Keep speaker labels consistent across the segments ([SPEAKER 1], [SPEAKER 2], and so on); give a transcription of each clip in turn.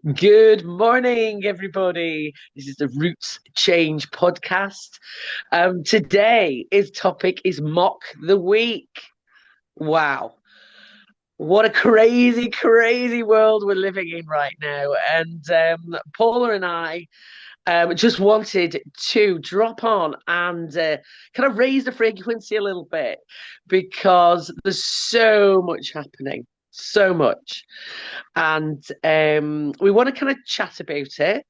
[SPEAKER 1] Good morning, everybody. This is the Roots Change podcast. Today's topic is mock the week. Wow, what a crazy, crazy world we're living in right now. And Paula and I just wanted to drop on and kind of raise the frequency a little bit because there's so much happening. So much. And we want to kind of chat about it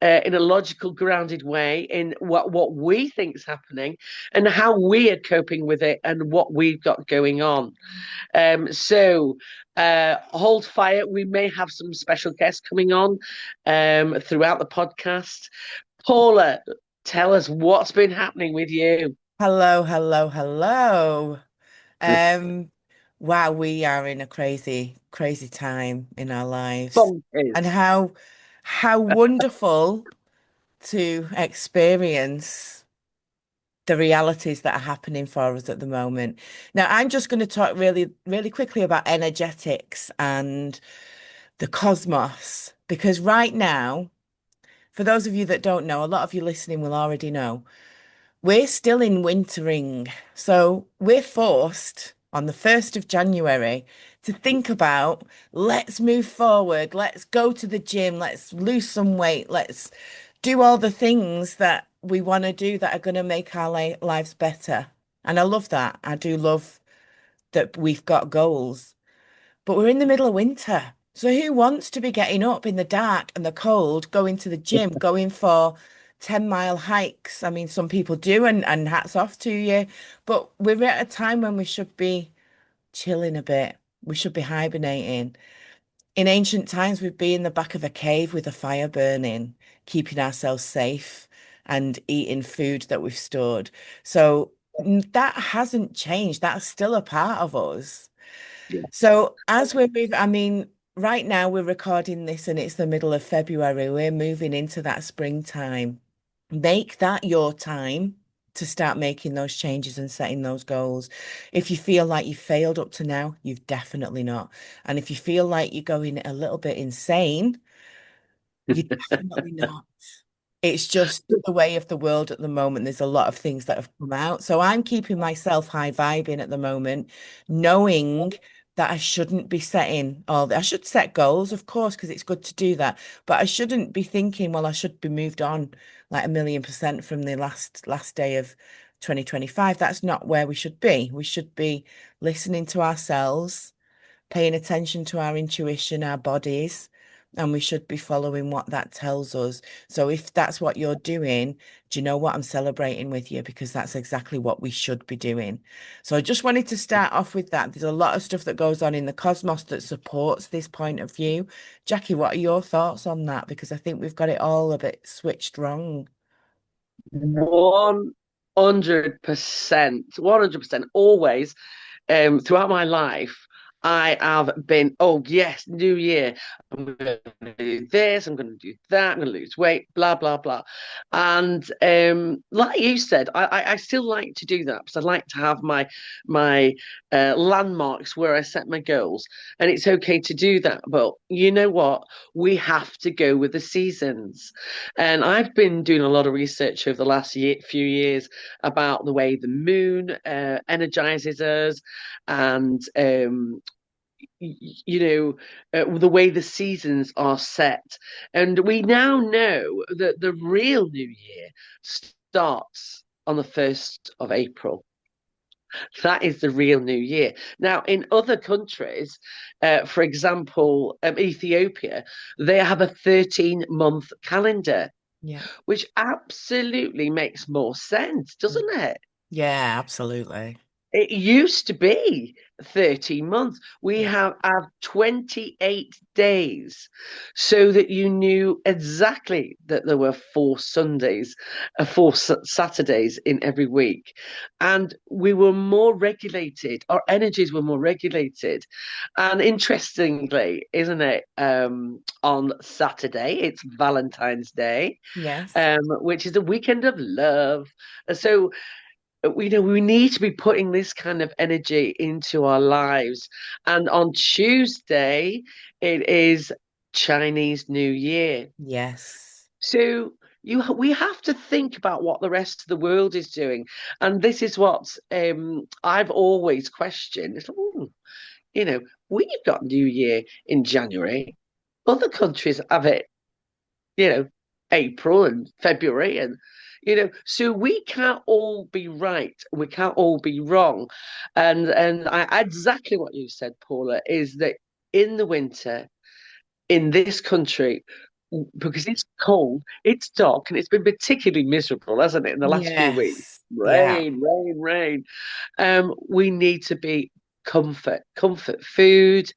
[SPEAKER 1] in a logical, grounded way in what we think is happening and how we are coping with it and what we've got going on. Hold fire. We may have some special guests coming on throughout the podcast. Paula, tell us what's been happening with you.
[SPEAKER 2] Hello, hello, hello. Um, wow, we are in a crazy, crazy time in our lives. And
[SPEAKER 1] Bonkers.
[SPEAKER 2] how wonderful to experience the realities that are happening for us at the moment. Now, I'm just going to talk really, really quickly about energetics and the cosmos, because right now, for those of you that don't know, a lot of you listening will already know. We're still in wintering, so we're forced on the 1st of January to think about let's move forward, let's go to the gym, let's lose some weight, let's do all the things that we want to do that are going to make our lives better. And I love that. I do love that we've got goals. But we're in the middle of winter. So who wants to be getting up in the dark and the cold, going to the gym, going for 10-mile hikes? I mean, some people do, and hats off to you. But we're at a time when we should be chilling a bit. We should be hibernating. In ancient times, we'd be in the back of a cave with a fire burning, keeping ourselves safe and eating food that we've stored. So that hasn't changed. That's still a part of us.
[SPEAKER 1] Yeah.
[SPEAKER 2] So as we're moving, I mean, right now we're recording this and it's the middle of February. We're moving into that springtime. Make that your time to start making those changes and setting those goals. If you feel like you've failed up to now, you've definitely not. And if you feel like you're going a little bit insane, you're definitely not. It's just the way of the world at the moment. There's a lot of things that have come out. So I'm keeping myself high vibing at the moment, knowing that I shouldn't be setting all I should set goals, of course, because it's good to do that. But I shouldn't be thinking, well, I should be moved on like a million percent from the last day of 2025. That's not where we should be. We should be listening to ourselves, paying attention to our intuition, our bodies, and we should be following what that tells us. So if that's what you're doing, do you know what? I'm celebrating with you because that's exactly what we should be doing. So I just wanted to start off with that. There's a lot of stuff that goes on in the cosmos that supports this point of view. Jackie, what are your thoughts on that? Because I think we've got it all a bit switched wrong.
[SPEAKER 1] 100%. 100%. Always. Throughout my life, I have been, oh, yes, New Year. I'm going to do this, I'm going to do that, I'm going to lose weight, blah, blah, blah. And like you said, I still like to do that because I like to have my landmarks where I set my goals. And it's okay to do that. But you know what? We have to go with the seasons. And I've been doing a lot of research over the last few years about the way the moon energizes us and the way the seasons are set. And we now know that the real new year starts on the 1st of April. That is the real new year. Now, in other countries, for example, Ethiopia, they have a 13-month calendar,
[SPEAKER 2] Yeah.
[SPEAKER 1] which absolutely makes more sense, doesn't it?
[SPEAKER 2] Yeah, absolutely.
[SPEAKER 1] It used to be 13 months. We
[SPEAKER 2] Yeah.
[SPEAKER 1] have 28 days so that you knew exactly that there were four Saturdays in every week. And we were more regulated, our energies were more regulated. And interestingly, isn't it, on Saturday, it's Valentine's Day,
[SPEAKER 2] Yes.
[SPEAKER 1] which is a weekend of love. So we need to be putting this kind of energy into our lives. And on Tuesday, it is Chinese New Year.
[SPEAKER 2] Yes.
[SPEAKER 1] So we have to think about what the rest of the world is doing, and this is what I've always questioned. It's like, you know, we've got New Year in January. Other countries have it, April and February, and so we can't all be right. We can't all be wrong, and exactly what you said, Paula, is that in the winter in this country, because it's cold, it's dark, and it's been particularly miserable, hasn't it, in the last few weeks?
[SPEAKER 2] Yes. Yeah.
[SPEAKER 1] Rain, rain, rain. We need to be comfort food,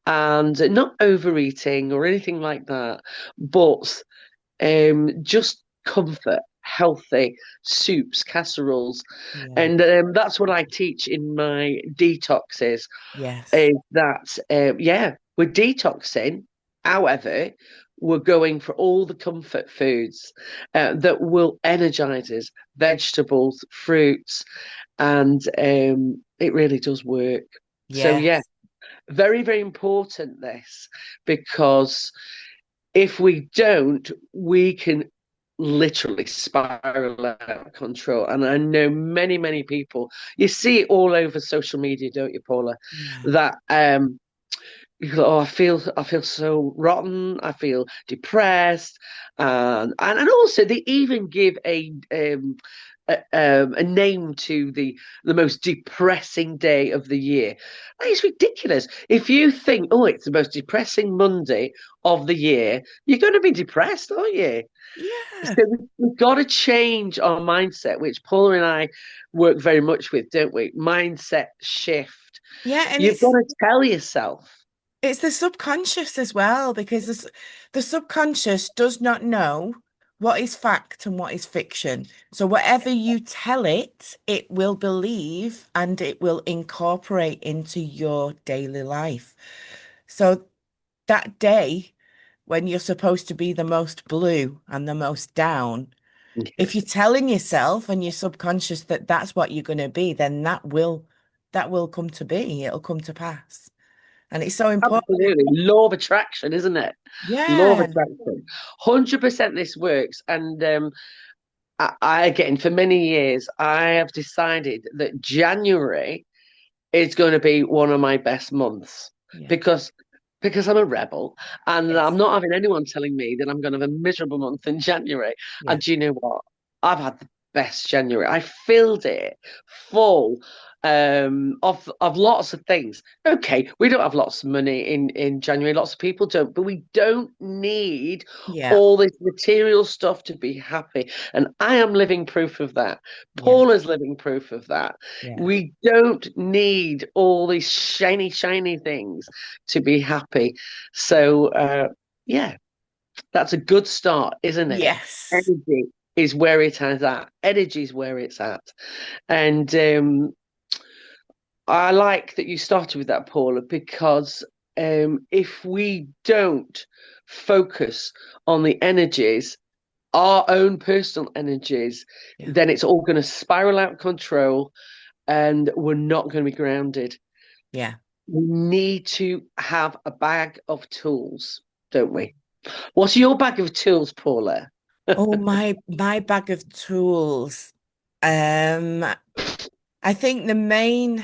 [SPEAKER 1] and not overeating or anything like that, but just comfort, healthy soups, casseroles,
[SPEAKER 2] Yeah.
[SPEAKER 1] and that's what I teach in my detoxes.
[SPEAKER 2] Yes.
[SPEAKER 1] Is that yeah, we're detoxing. However, we're going for all the comfort foods that will energize us, vegetables, fruits, and it really does work. So yeah,
[SPEAKER 2] Yes.
[SPEAKER 1] very, very important this, because if we don't, we can literally spiral out of control. And I know many, many people, you see it all over social media, don't you, Paula?
[SPEAKER 2] Yeah.
[SPEAKER 1] That you go, oh, I feel so rotten, I feel depressed. And also they even give a name to the most depressing day of the year. That is ridiculous. If you think, oh, it's the most depressing Monday of the year, you're going to be depressed, aren't you? So
[SPEAKER 2] Yeah.
[SPEAKER 1] we've got to change our mindset, which Paula and I work very much with, don't we? Mindset shift.
[SPEAKER 2] Yeah. And
[SPEAKER 1] You've got to tell yourself.
[SPEAKER 2] it's the subconscious as well, because the subconscious does not know what is fact and what is fiction. So whatever you tell it, it will believe and it will incorporate into your daily life. So that day when you're supposed to be the most blue and the most down, if you're telling yourself and your subconscious that that's what you're going to be, then that will come to be. It'll come to pass. And it's so important.
[SPEAKER 1] Absolutely. Law of attraction, isn't it? Law of
[SPEAKER 2] Yeah.
[SPEAKER 1] attraction. 100% this works. And again, for many years, I have decided that January is going to be one of my best months
[SPEAKER 2] Yeah.
[SPEAKER 1] because I'm a rebel, and I'm
[SPEAKER 2] Yes.
[SPEAKER 1] not having anyone telling me that I'm going to have a miserable month in January.
[SPEAKER 2] Yeah.
[SPEAKER 1] And do you know what? I've had the best January. I filled it full of lots of things. Okay, we don't have lots of money in January. Lots of people don't, but we don't need
[SPEAKER 2] Yeah.
[SPEAKER 1] all this material stuff to be happy. And I am living proof of that.
[SPEAKER 2] Yeah.
[SPEAKER 1] Paul is living proof of that.
[SPEAKER 2] Yeah.
[SPEAKER 1] We don't need all these shiny, shiny things to be happy. So, yeah, that's a good start, isn't it?
[SPEAKER 2] Yes.
[SPEAKER 1] Energy is where it is at. Energy is where it's at. And I like that you started with that, Paula, because if we don't focus on the energies, our own personal energies,
[SPEAKER 2] Yeah.
[SPEAKER 1] then it's all going to spiral out of control and we're not going to be grounded.
[SPEAKER 2] Yeah.
[SPEAKER 1] We need to have a bag of tools, don't we? What's your bag of tools, Paula?
[SPEAKER 2] Oh, my bag of tools. Um, I think the main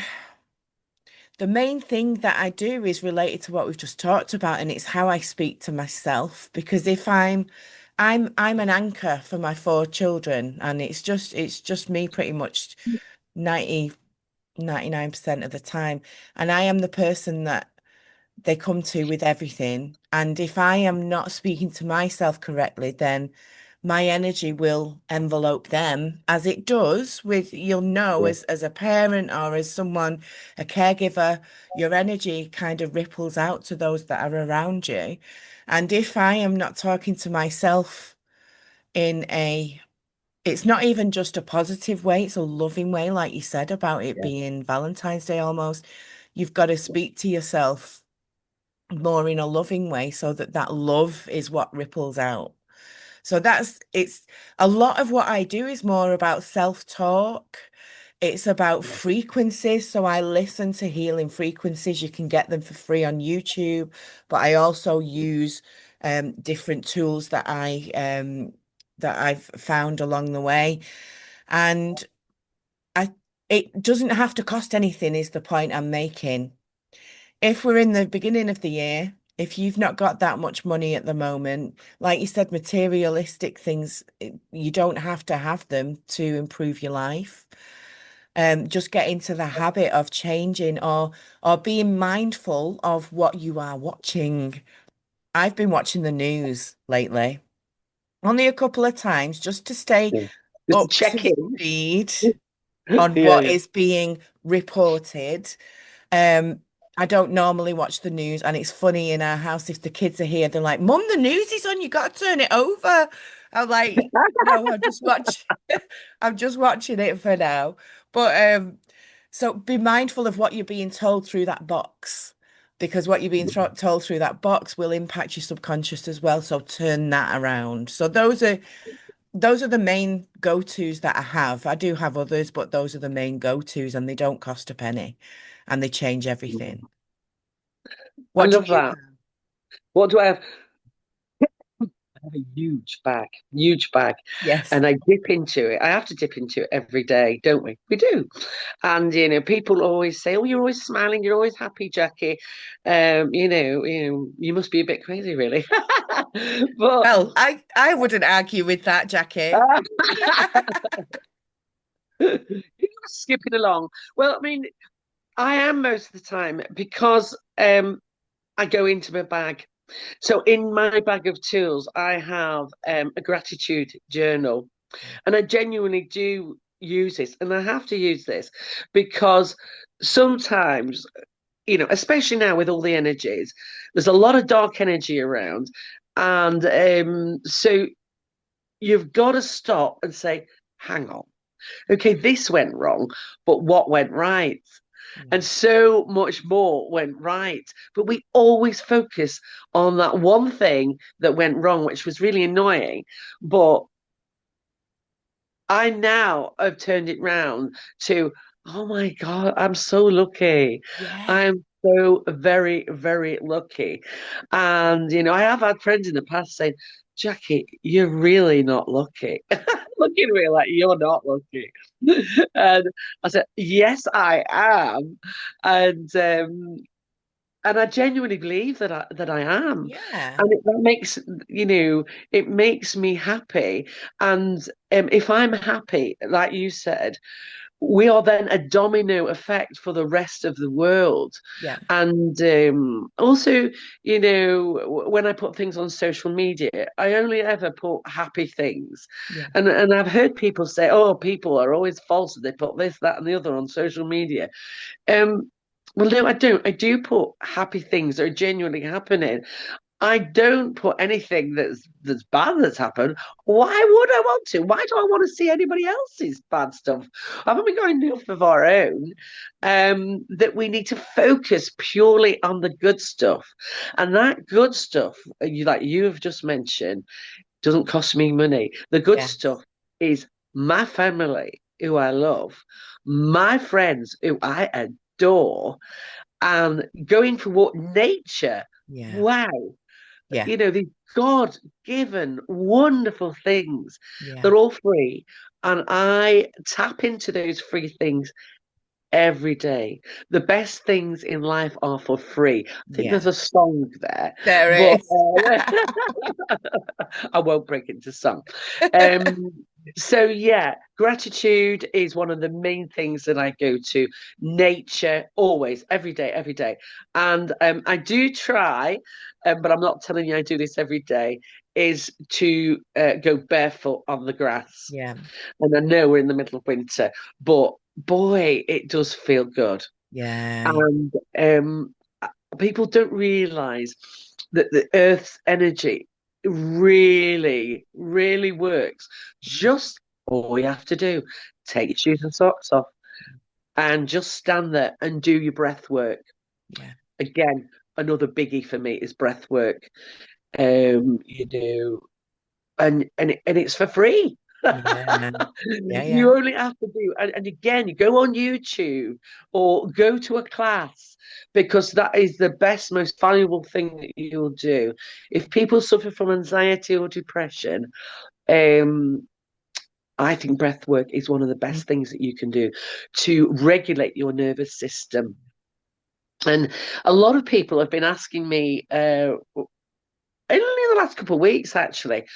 [SPEAKER 2] thing that I do is related to what we've just talked about, and it's how I speak to myself. Because if I'm an anchor for my four children, and it's just me pretty much 99% of the time. And I am the person that they come to with everything. And if I am not speaking to myself correctly, then my energy will envelope them as it does with, you'll know,
[SPEAKER 1] Yeah,
[SPEAKER 2] as a parent or as someone, a caregiver, your energy kind of ripples out to those that are around you. And if I am not talking to myself in it's not even just a positive way, it's a loving way, like you said, about it
[SPEAKER 1] yeah,
[SPEAKER 2] being Valentine's Day almost. You've got to speak to yourself more in a loving way so that that love is what ripples out. So it's a lot of what I do is more about self-talk. It's about frequencies. So I listen to healing frequencies. You can get them for free on YouTube, but I also use different tools that I've found along the way. And I it doesn't have to cost anything, is the point I'm making. If we're in the beginning of the year, if you've not got that much money at the moment, like you said, materialistic things, you don't have to have them to improve your life. Just get into the habit of changing or being mindful of what you are watching. I've been watching the news lately, only a couple of times, just to stay
[SPEAKER 1] Yeah. Just to
[SPEAKER 2] up
[SPEAKER 1] check
[SPEAKER 2] to
[SPEAKER 1] in.
[SPEAKER 2] speed on
[SPEAKER 1] Yeah,
[SPEAKER 2] what
[SPEAKER 1] yeah.
[SPEAKER 2] is being reported. Um, I don't normally watch the news, and it's funny in our house if the kids are here, they're like, "Mum, the news is on, you got to turn it over." I'm like, "No, I'm just watching it for now." But so be mindful of what you're being told through that box, because what you're being told through that box will impact your subconscious as well. So turn that around. So those are the main go-tos that I have. I do have others, but those are the main go-tos, and they don't cost a penny, and they change everything.
[SPEAKER 1] I
[SPEAKER 2] What do
[SPEAKER 1] love
[SPEAKER 2] you
[SPEAKER 1] that.
[SPEAKER 2] have?
[SPEAKER 1] What do I have? I have a huge bag,
[SPEAKER 2] Yes.
[SPEAKER 1] and I dip into it. I have to dip into it every day, don't we? We do. And people always say, "Oh, you're always smiling, you're always happy, Jackie." You must be a bit crazy, really. But
[SPEAKER 2] Well, I wouldn't argue with that, Jackie.
[SPEAKER 1] you're skipping along. Well, I mean, I am most of the time because I go into my bag. So in my bag of tools, I have a gratitude journal, and I genuinely do use this, and I have to use this because sometimes, especially now with all the energies, there's a lot of dark energy around, and so you've got to stop and say, "Hang on, okay, this went wrong, but what went right?" And
[SPEAKER 2] Yeah.
[SPEAKER 1] so much more went right. But we always focus on that one thing that went wrong, which was really annoying. But I now have turned it round to, oh my God, I'm so lucky.
[SPEAKER 2] Yeah.
[SPEAKER 1] I'm so very, very lucky. And, I have had friends in the past saying, Jackie, you're really not lucky. Looking at me like, you're not lucky. And I said, yes, I am. And I genuinely believe that I am,
[SPEAKER 2] Yeah.
[SPEAKER 1] and that makes it makes me happy. And if I'm happy, like you said, we are then a domino effect for the rest of the world.
[SPEAKER 2] Yeah.
[SPEAKER 1] And also, when I put things on social media, I only ever put happy things.
[SPEAKER 2] Yeah.
[SPEAKER 1] And I've heard people say, "Oh, people are always false. They put this, that, and the other on social media." Um, well, no, I don't. I do put happy things that are genuinely happening. I don't put anything that's bad that's happened. Why would I want to? Why do I want to see anybody else's bad stuff? Haven't we got enough of our own? That we need to focus purely on the good stuff, and that good stuff, like you have just mentioned, doesn't cost me money. The good
[SPEAKER 2] Yes.
[SPEAKER 1] stuff is my family, who I love, my friends, who I adore, and going for what nature.
[SPEAKER 2] Yeah.
[SPEAKER 1] Wow.
[SPEAKER 2] Yeah.
[SPEAKER 1] These God given wonderful things.
[SPEAKER 2] Yeah.
[SPEAKER 1] They're all free. And I tap into those free things every day. The best things in life are for free. I think there's
[SPEAKER 2] Yeah.
[SPEAKER 1] a song there,
[SPEAKER 2] There
[SPEAKER 1] but
[SPEAKER 2] is.
[SPEAKER 1] I won't break into song. Um, so yeah, gratitude is one of the main things that I go to. Nature, always, every day. And I do try, but I'm not telling you I do this every day, is to go barefoot on the grass.
[SPEAKER 2] Yeah.
[SPEAKER 1] And I know we're in the middle of winter, but boy, it does feel good.
[SPEAKER 2] Yeah.
[SPEAKER 1] And people don't realize that the Earth's energy really, really works. Just all you have to do, take your shoes and socks off and just stand there and do your breath work.
[SPEAKER 2] Yeah.
[SPEAKER 1] Again, another biggie for me is breath work. And it's for free.
[SPEAKER 2] Yeah. Yeah, yeah.
[SPEAKER 1] You only have to do, and again, you go on YouTube or go to a class because that is the best, most valuable thing that you'll do. If people suffer from anxiety or depression, um, I think breath work is one of the
[SPEAKER 2] Mm.
[SPEAKER 1] best things that you can do to regulate your nervous system. And a lot of people have been asking me, only in the last couple of weeks, actually,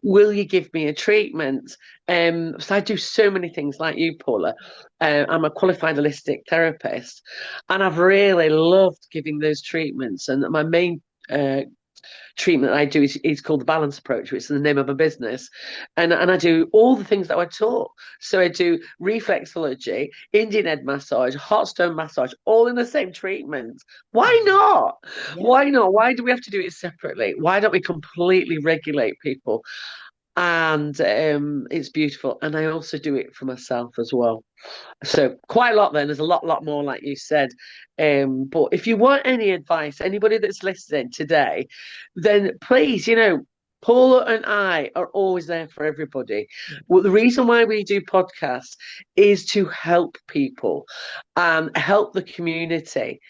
[SPEAKER 1] will you give me a treatment? So I do so many things like you, Paula. I'm a qualified holistic therapist, and I've really loved giving those treatments. And my main treatment I do is called the balance approach, which is the name of a business. And I do all the things that I taught. So I do reflexology, Indian head massage, hot stone massage, all in the same treatment. Why not?
[SPEAKER 2] Yeah.
[SPEAKER 1] Why not? Why do we have to do it separately? Why don't we completely regulate people? And it's beautiful. And I also do it for myself as well. So quite a lot then. There's a lot more, like you said. But if you want any advice, anybody that's listening today, then please, Paula and I are always there for everybody.
[SPEAKER 2] Yeah.
[SPEAKER 1] Well, the reason why we do podcasts is to help people and help the community.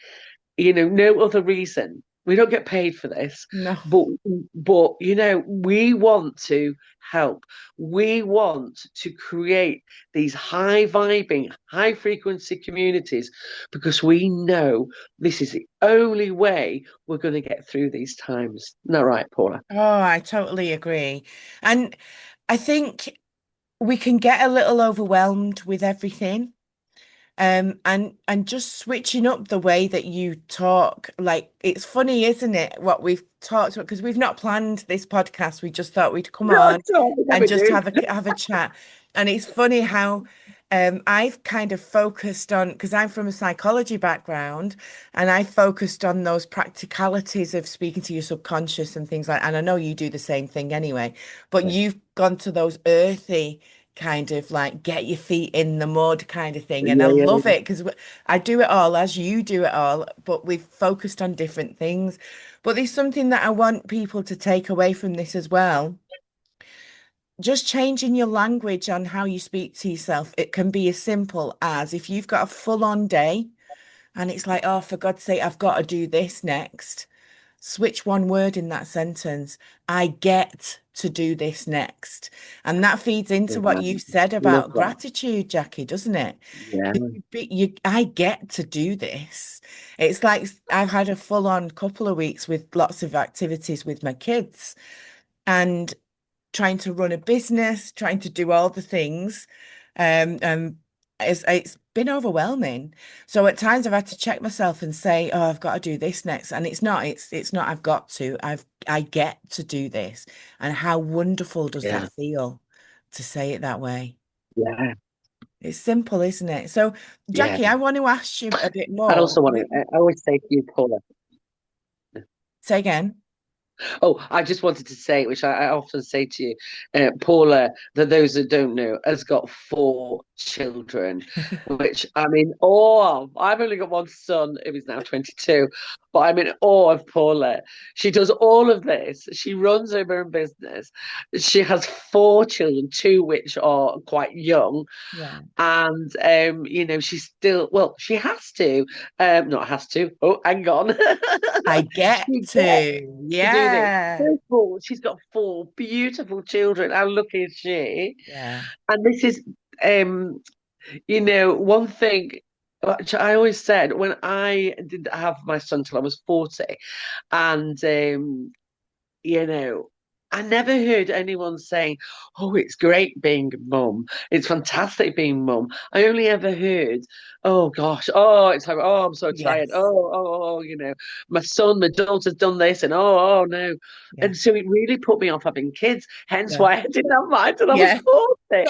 [SPEAKER 1] No other reason. We don't get paid for this,
[SPEAKER 2] No.
[SPEAKER 1] but we want to help. We want to create these high vibing, high frequency communities because we know this is the only way we're going to get through these times. Isn't that right, Paula?
[SPEAKER 2] Oh, I totally agree. And I think we can get a little overwhelmed with everything. And just switching up the way that you talk, like it's funny, isn't it? What we've talked about, because we've not planned this podcast. We just thought we'd come
[SPEAKER 1] No,
[SPEAKER 2] on
[SPEAKER 1] so we
[SPEAKER 2] and
[SPEAKER 1] never
[SPEAKER 2] just
[SPEAKER 1] do.
[SPEAKER 2] have a chat. And it's funny how I've kind of focused on, because I'm from a psychology background, and I focused on those practicalities of speaking to your subconscious and things like, and I know you do the same thing anyway, but
[SPEAKER 1] Yeah,
[SPEAKER 2] you've gone to those earthy kind of like get your feet in the mud kind of thing. And I
[SPEAKER 1] yeah,
[SPEAKER 2] love
[SPEAKER 1] yeah.
[SPEAKER 2] it because I do it all as you do it all, but we've focused on different things. But there's something that I want people to take away from this as well. Just changing your language on how you speak to yourself. It can be as simple as if you've got a full-on day and it's like, oh, for God's sake, I've got to do this next. Switch one word in that sentence. I get to do this next. And that feeds into what
[SPEAKER 1] Yeah.
[SPEAKER 2] you said
[SPEAKER 1] Love
[SPEAKER 2] about
[SPEAKER 1] that.
[SPEAKER 2] gratitude, Jackie, doesn't it?
[SPEAKER 1] Yeah,
[SPEAKER 2] I get to do this. It's like I've had a full-on couple of weeks with lots of activities with my kids and trying to run a business, trying to do all the things. Um, it's been overwhelming. So at times I've had to check myself and say, "Oh, I've got to do this next," and it's not. I've got to. I get to do this, and how wonderful does
[SPEAKER 1] yeah,
[SPEAKER 2] that feel to say it that way?
[SPEAKER 1] yeah,
[SPEAKER 2] It's simple, isn't it? So,
[SPEAKER 1] yeah.
[SPEAKER 2] Jackie, I want to ask you a bit
[SPEAKER 1] I
[SPEAKER 2] more.
[SPEAKER 1] also want to, I always say to you, Paula.
[SPEAKER 2] Say again.
[SPEAKER 1] Oh, I just wanted to say, which I often say to you, Paula, that those that don't know, has got 4 children, which I'm in awe of. I've only got one son, who is now 22, but I'm in awe of Paula. She does all of this. She runs her own business. She has 4 children, two which are quite young,
[SPEAKER 2] Yeah.
[SPEAKER 1] and she's still, well, she has to, not has to, oh, hang on.
[SPEAKER 2] I get
[SPEAKER 1] She gets
[SPEAKER 2] to.
[SPEAKER 1] to do this.
[SPEAKER 2] Yeah.
[SPEAKER 1] First of all, she's got 4 beautiful children. How lucky is she?
[SPEAKER 2] Yeah.
[SPEAKER 1] And this is, um, one thing which I always said when I didn't have my son till I was 40, and you know, I never heard anyone saying, "Oh, it's great being a mum. It's fantastic being mum." I only ever heard, "Oh gosh, oh, it's like, oh, I'm so tired.
[SPEAKER 2] Yes.
[SPEAKER 1] Oh, my daughter's done this, and oh, no."
[SPEAKER 2] Yeah.
[SPEAKER 1] And so it really put me off having kids. Hence
[SPEAKER 2] Yeah.
[SPEAKER 1] why I didn't have mine till I was
[SPEAKER 2] Yeah.
[SPEAKER 1] 40.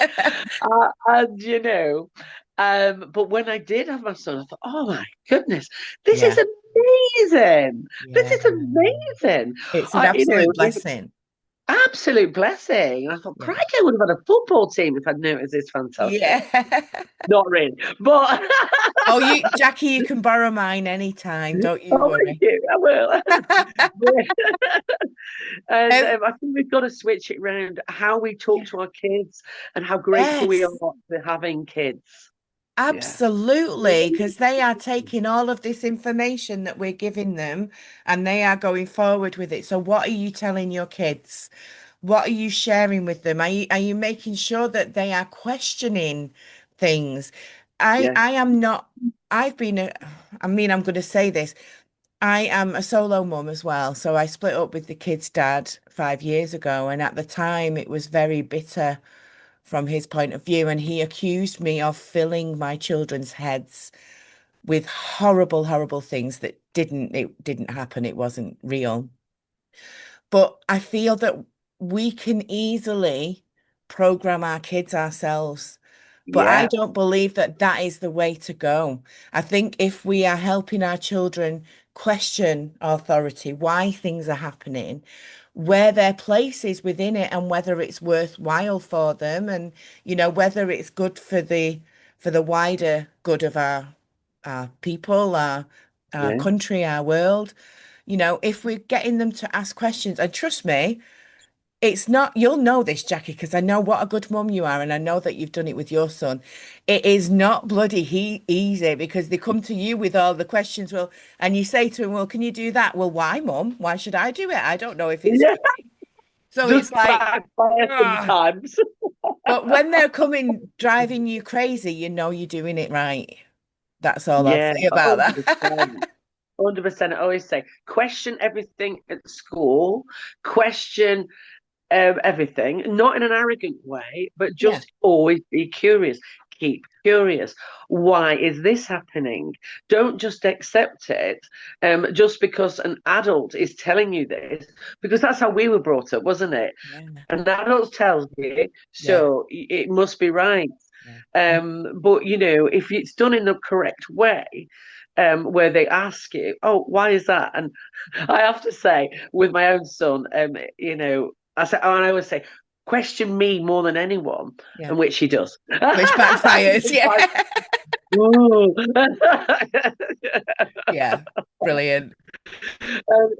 [SPEAKER 1] And but when I did have my son, I thought, "Oh my goodness, this is
[SPEAKER 2] Yeah.
[SPEAKER 1] amazing. This
[SPEAKER 2] Yeah.
[SPEAKER 1] is amazing."
[SPEAKER 2] It's an
[SPEAKER 1] I, you know,
[SPEAKER 2] absolute blessing.
[SPEAKER 1] absolute blessing. I thought,
[SPEAKER 2] Yeah.
[SPEAKER 1] crikey, I would have had a football team if I'd noticed this fantastic.
[SPEAKER 2] Yeah.
[SPEAKER 1] Not really, but
[SPEAKER 2] Oh, Jackie, you can borrow mine anytime. Don't you
[SPEAKER 1] oh, thank
[SPEAKER 2] worry.
[SPEAKER 1] you, I will. And
[SPEAKER 2] Um,
[SPEAKER 1] I think we've got to switch it around how we talk
[SPEAKER 2] yeah.
[SPEAKER 1] to our kids and how grateful we are
[SPEAKER 2] Yes.
[SPEAKER 1] for having kids. Yeah.
[SPEAKER 2] Absolutely, because they are taking all of this information that we're giving them and they are going forward with it. So what are you telling your kids? What are you sharing with them? Are you making sure that they are questioning things?
[SPEAKER 1] Yeah.
[SPEAKER 2] I am not, I've been I mean, I'm going to say this. I am a solo mum as well. So I split up with the kid's dad 5 years ago, and at the time it was very bitter from his point of view, and he accused me of filling my children's heads with horrible, horrible things that it didn't happen. It wasn't real. But I feel that we can easily program our kids ourselves. But I
[SPEAKER 1] Yeah.
[SPEAKER 2] don't believe that that is the way to go. I think if we are helping our children question authority, why things are happening, where their place is within it, and whether it's worthwhile for them, and whether it's good for the wider good of our people, our
[SPEAKER 1] Yeah.
[SPEAKER 2] country, our world. If we're getting them to ask questions, and trust me, it's not, you'll know this, Jackie, because I know what a good mum you are, and I know that you've done it with your son. It is not bloody easy because they come to you with all the questions. Well, and you say to him, well, can you do that? Well, why, mum? Why should I do it? I don't know if it's
[SPEAKER 1] Yeah.
[SPEAKER 2] for me. So
[SPEAKER 1] Just
[SPEAKER 2] it's like,
[SPEAKER 1] backfire
[SPEAKER 2] ah.
[SPEAKER 1] sometimes.
[SPEAKER 2] But when they're coming driving you crazy, you know you're doing it right. That's all I'll
[SPEAKER 1] Yeah,
[SPEAKER 2] say about that.
[SPEAKER 1] 100%. 100%. I always say, question everything at school, question everything, not in an arrogant way, but
[SPEAKER 2] Yeah,
[SPEAKER 1] just always be curious. Keep curious. Why is this happening? Don't just accept it just because an adult is telling you this, because that's how we were brought up, wasn't it?
[SPEAKER 2] yeah,
[SPEAKER 1] An adult tells you,
[SPEAKER 2] yeah,
[SPEAKER 1] so it must be right.
[SPEAKER 2] yeah,
[SPEAKER 1] But if it's done in the correct way, where they ask you, "Oh, why is that?" and I have to say, with my own son, I always say, question me more than anyone,
[SPEAKER 2] yeah.
[SPEAKER 1] and which he does.
[SPEAKER 2] Which backfires. Yeah.
[SPEAKER 1] Ooh.
[SPEAKER 2] Yeah. Brilliant.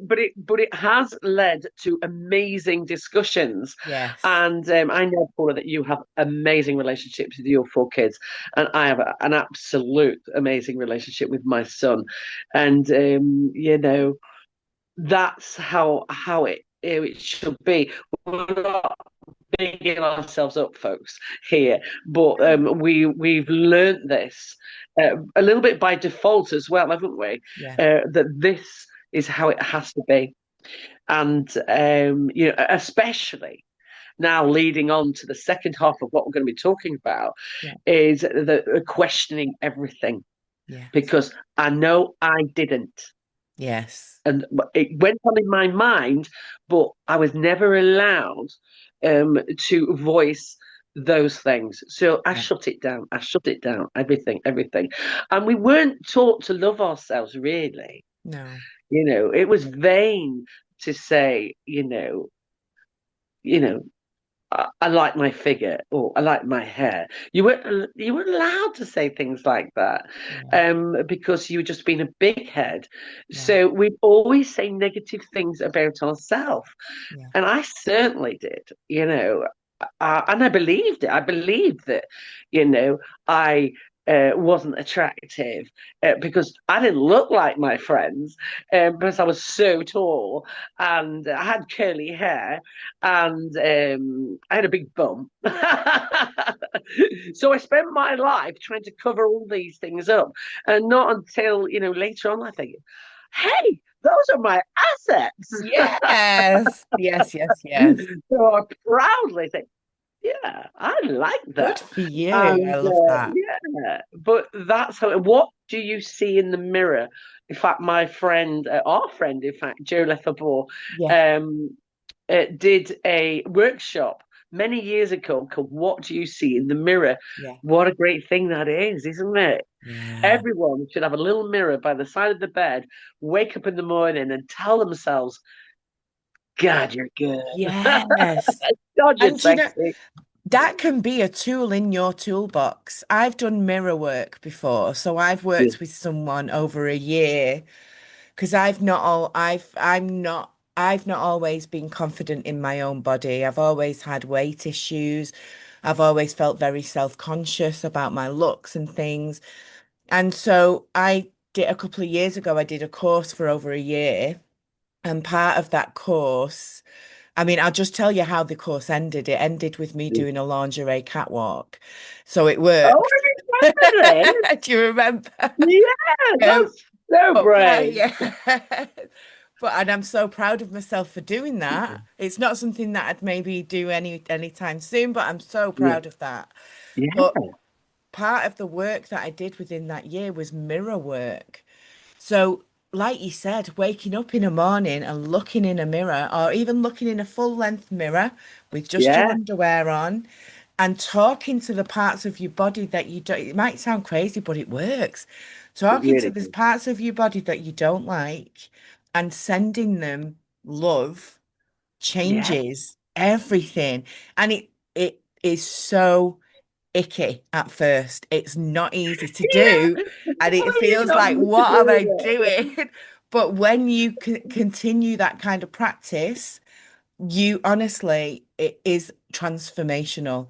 [SPEAKER 1] But it has led to amazing discussions,
[SPEAKER 2] Yes.
[SPEAKER 1] and I know, Paula, that you have amazing relationships with your four kids, and I have an absolute amazing relationship with my son, and that's how it should be. We're not bigging ourselves up, folks, here, but
[SPEAKER 2] Oh,
[SPEAKER 1] we've learned this a little bit by default as well, haven't we?
[SPEAKER 2] yeah.
[SPEAKER 1] That this is how it has to be, and especially now leading on to the second half of what we're going to be talking about
[SPEAKER 2] Yeah.
[SPEAKER 1] is the questioning everything,
[SPEAKER 2] Yeah.
[SPEAKER 1] because I know I didn't.
[SPEAKER 2] Yes.
[SPEAKER 1] And it went on in my mind, but I was never allowed to voice those things. So I
[SPEAKER 2] Yeah.
[SPEAKER 1] shut it down. I shut it down. Everything, everything. And we weren't taught to love ourselves, really.
[SPEAKER 2] No.
[SPEAKER 1] It was vain to say, you know, I like my figure or I like my hair. You weren't allowed to say things like that,
[SPEAKER 2] Yeah.
[SPEAKER 1] because you were just being a big head.
[SPEAKER 2] Yeah.
[SPEAKER 1] So we always say negative things about ourselves,
[SPEAKER 2] Yeah.
[SPEAKER 1] and I certainly did. And I believed it. I believed that, I wasn't attractive because I didn't look like my friends, because I was so tall and I had curly hair and I had a big bum. So I spent my life trying to cover all these things up, and not until later on I think, hey, those are my assets.
[SPEAKER 2] Yes. Yes. Yes. Yes.
[SPEAKER 1] So I proudly say, yeah, I like
[SPEAKER 2] Good
[SPEAKER 1] that.
[SPEAKER 2] for you. I
[SPEAKER 1] And
[SPEAKER 2] love that.
[SPEAKER 1] yeah, but that's how. What do you see in the mirror? In fact, my friend, our friend, in fact, Joe Lefebvre,
[SPEAKER 2] Yeah.
[SPEAKER 1] um, did a workshop many years ago called "What Do You See in the Mirror?"
[SPEAKER 2] Yeah.
[SPEAKER 1] What a great thing that is, isn't it?
[SPEAKER 2] Yeah.
[SPEAKER 1] Everyone should have a little mirror by the side of the bed, wake up in the morning and tell themselves, God, you're good.
[SPEAKER 2] Yes.
[SPEAKER 1] God, you're
[SPEAKER 2] And you know,
[SPEAKER 1] sexy.
[SPEAKER 2] that can be a tool in your toolbox. I've done mirror work before, so I've
[SPEAKER 1] Yeah.
[SPEAKER 2] worked with someone over a year because I've not always been confident in my own body. I've always had weight issues. I've always felt very self-conscious about my looks and things. And so I did a couple of years ago, I did a course for over a year. And part of that course, I mean, I'll just tell you how the course ended. It ended with me
[SPEAKER 1] Yeah.
[SPEAKER 2] doing a lingerie catwalk. So it
[SPEAKER 1] Oh,
[SPEAKER 2] worked.
[SPEAKER 1] I remember this.
[SPEAKER 2] Do you remember?
[SPEAKER 1] Yeah,
[SPEAKER 2] Um,
[SPEAKER 1] that's so
[SPEAKER 2] but
[SPEAKER 1] brave.
[SPEAKER 2] yeah. And I'm so proud of myself for doing that. It's not something that I'd maybe do anytime soon, but I'm so
[SPEAKER 1] Yeah.
[SPEAKER 2] proud of that.
[SPEAKER 1] Yeah.
[SPEAKER 2] But part of the work that I did within that year was mirror work. So, like you said, waking up in a morning and looking in a mirror, or even looking in a full length mirror with just your
[SPEAKER 1] Yeah.
[SPEAKER 2] underwear on, and talking to the parts of your body that you don't, it might sound crazy, but it works.
[SPEAKER 1] It
[SPEAKER 2] Talking to
[SPEAKER 1] really
[SPEAKER 2] the
[SPEAKER 1] is.
[SPEAKER 2] parts of your body that you don't like and sending them love
[SPEAKER 1] Yeah.
[SPEAKER 2] changes everything. And it is so icky at first. It's not easy to do, and
[SPEAKER 1] Well,
[SPEAKER 2] it
[SPEAKER 1] you're
[SPEAKER 2] feels
[SPEAKER 1] not
[SPEAKER 2] like,
[SPEAKER 1] used to
[SPEAKER 2] what am I
[SPEAKER 1] doing it.
[SPEAKER 2] doing? But when you continue that kind of practice, you honestly, it is transformational.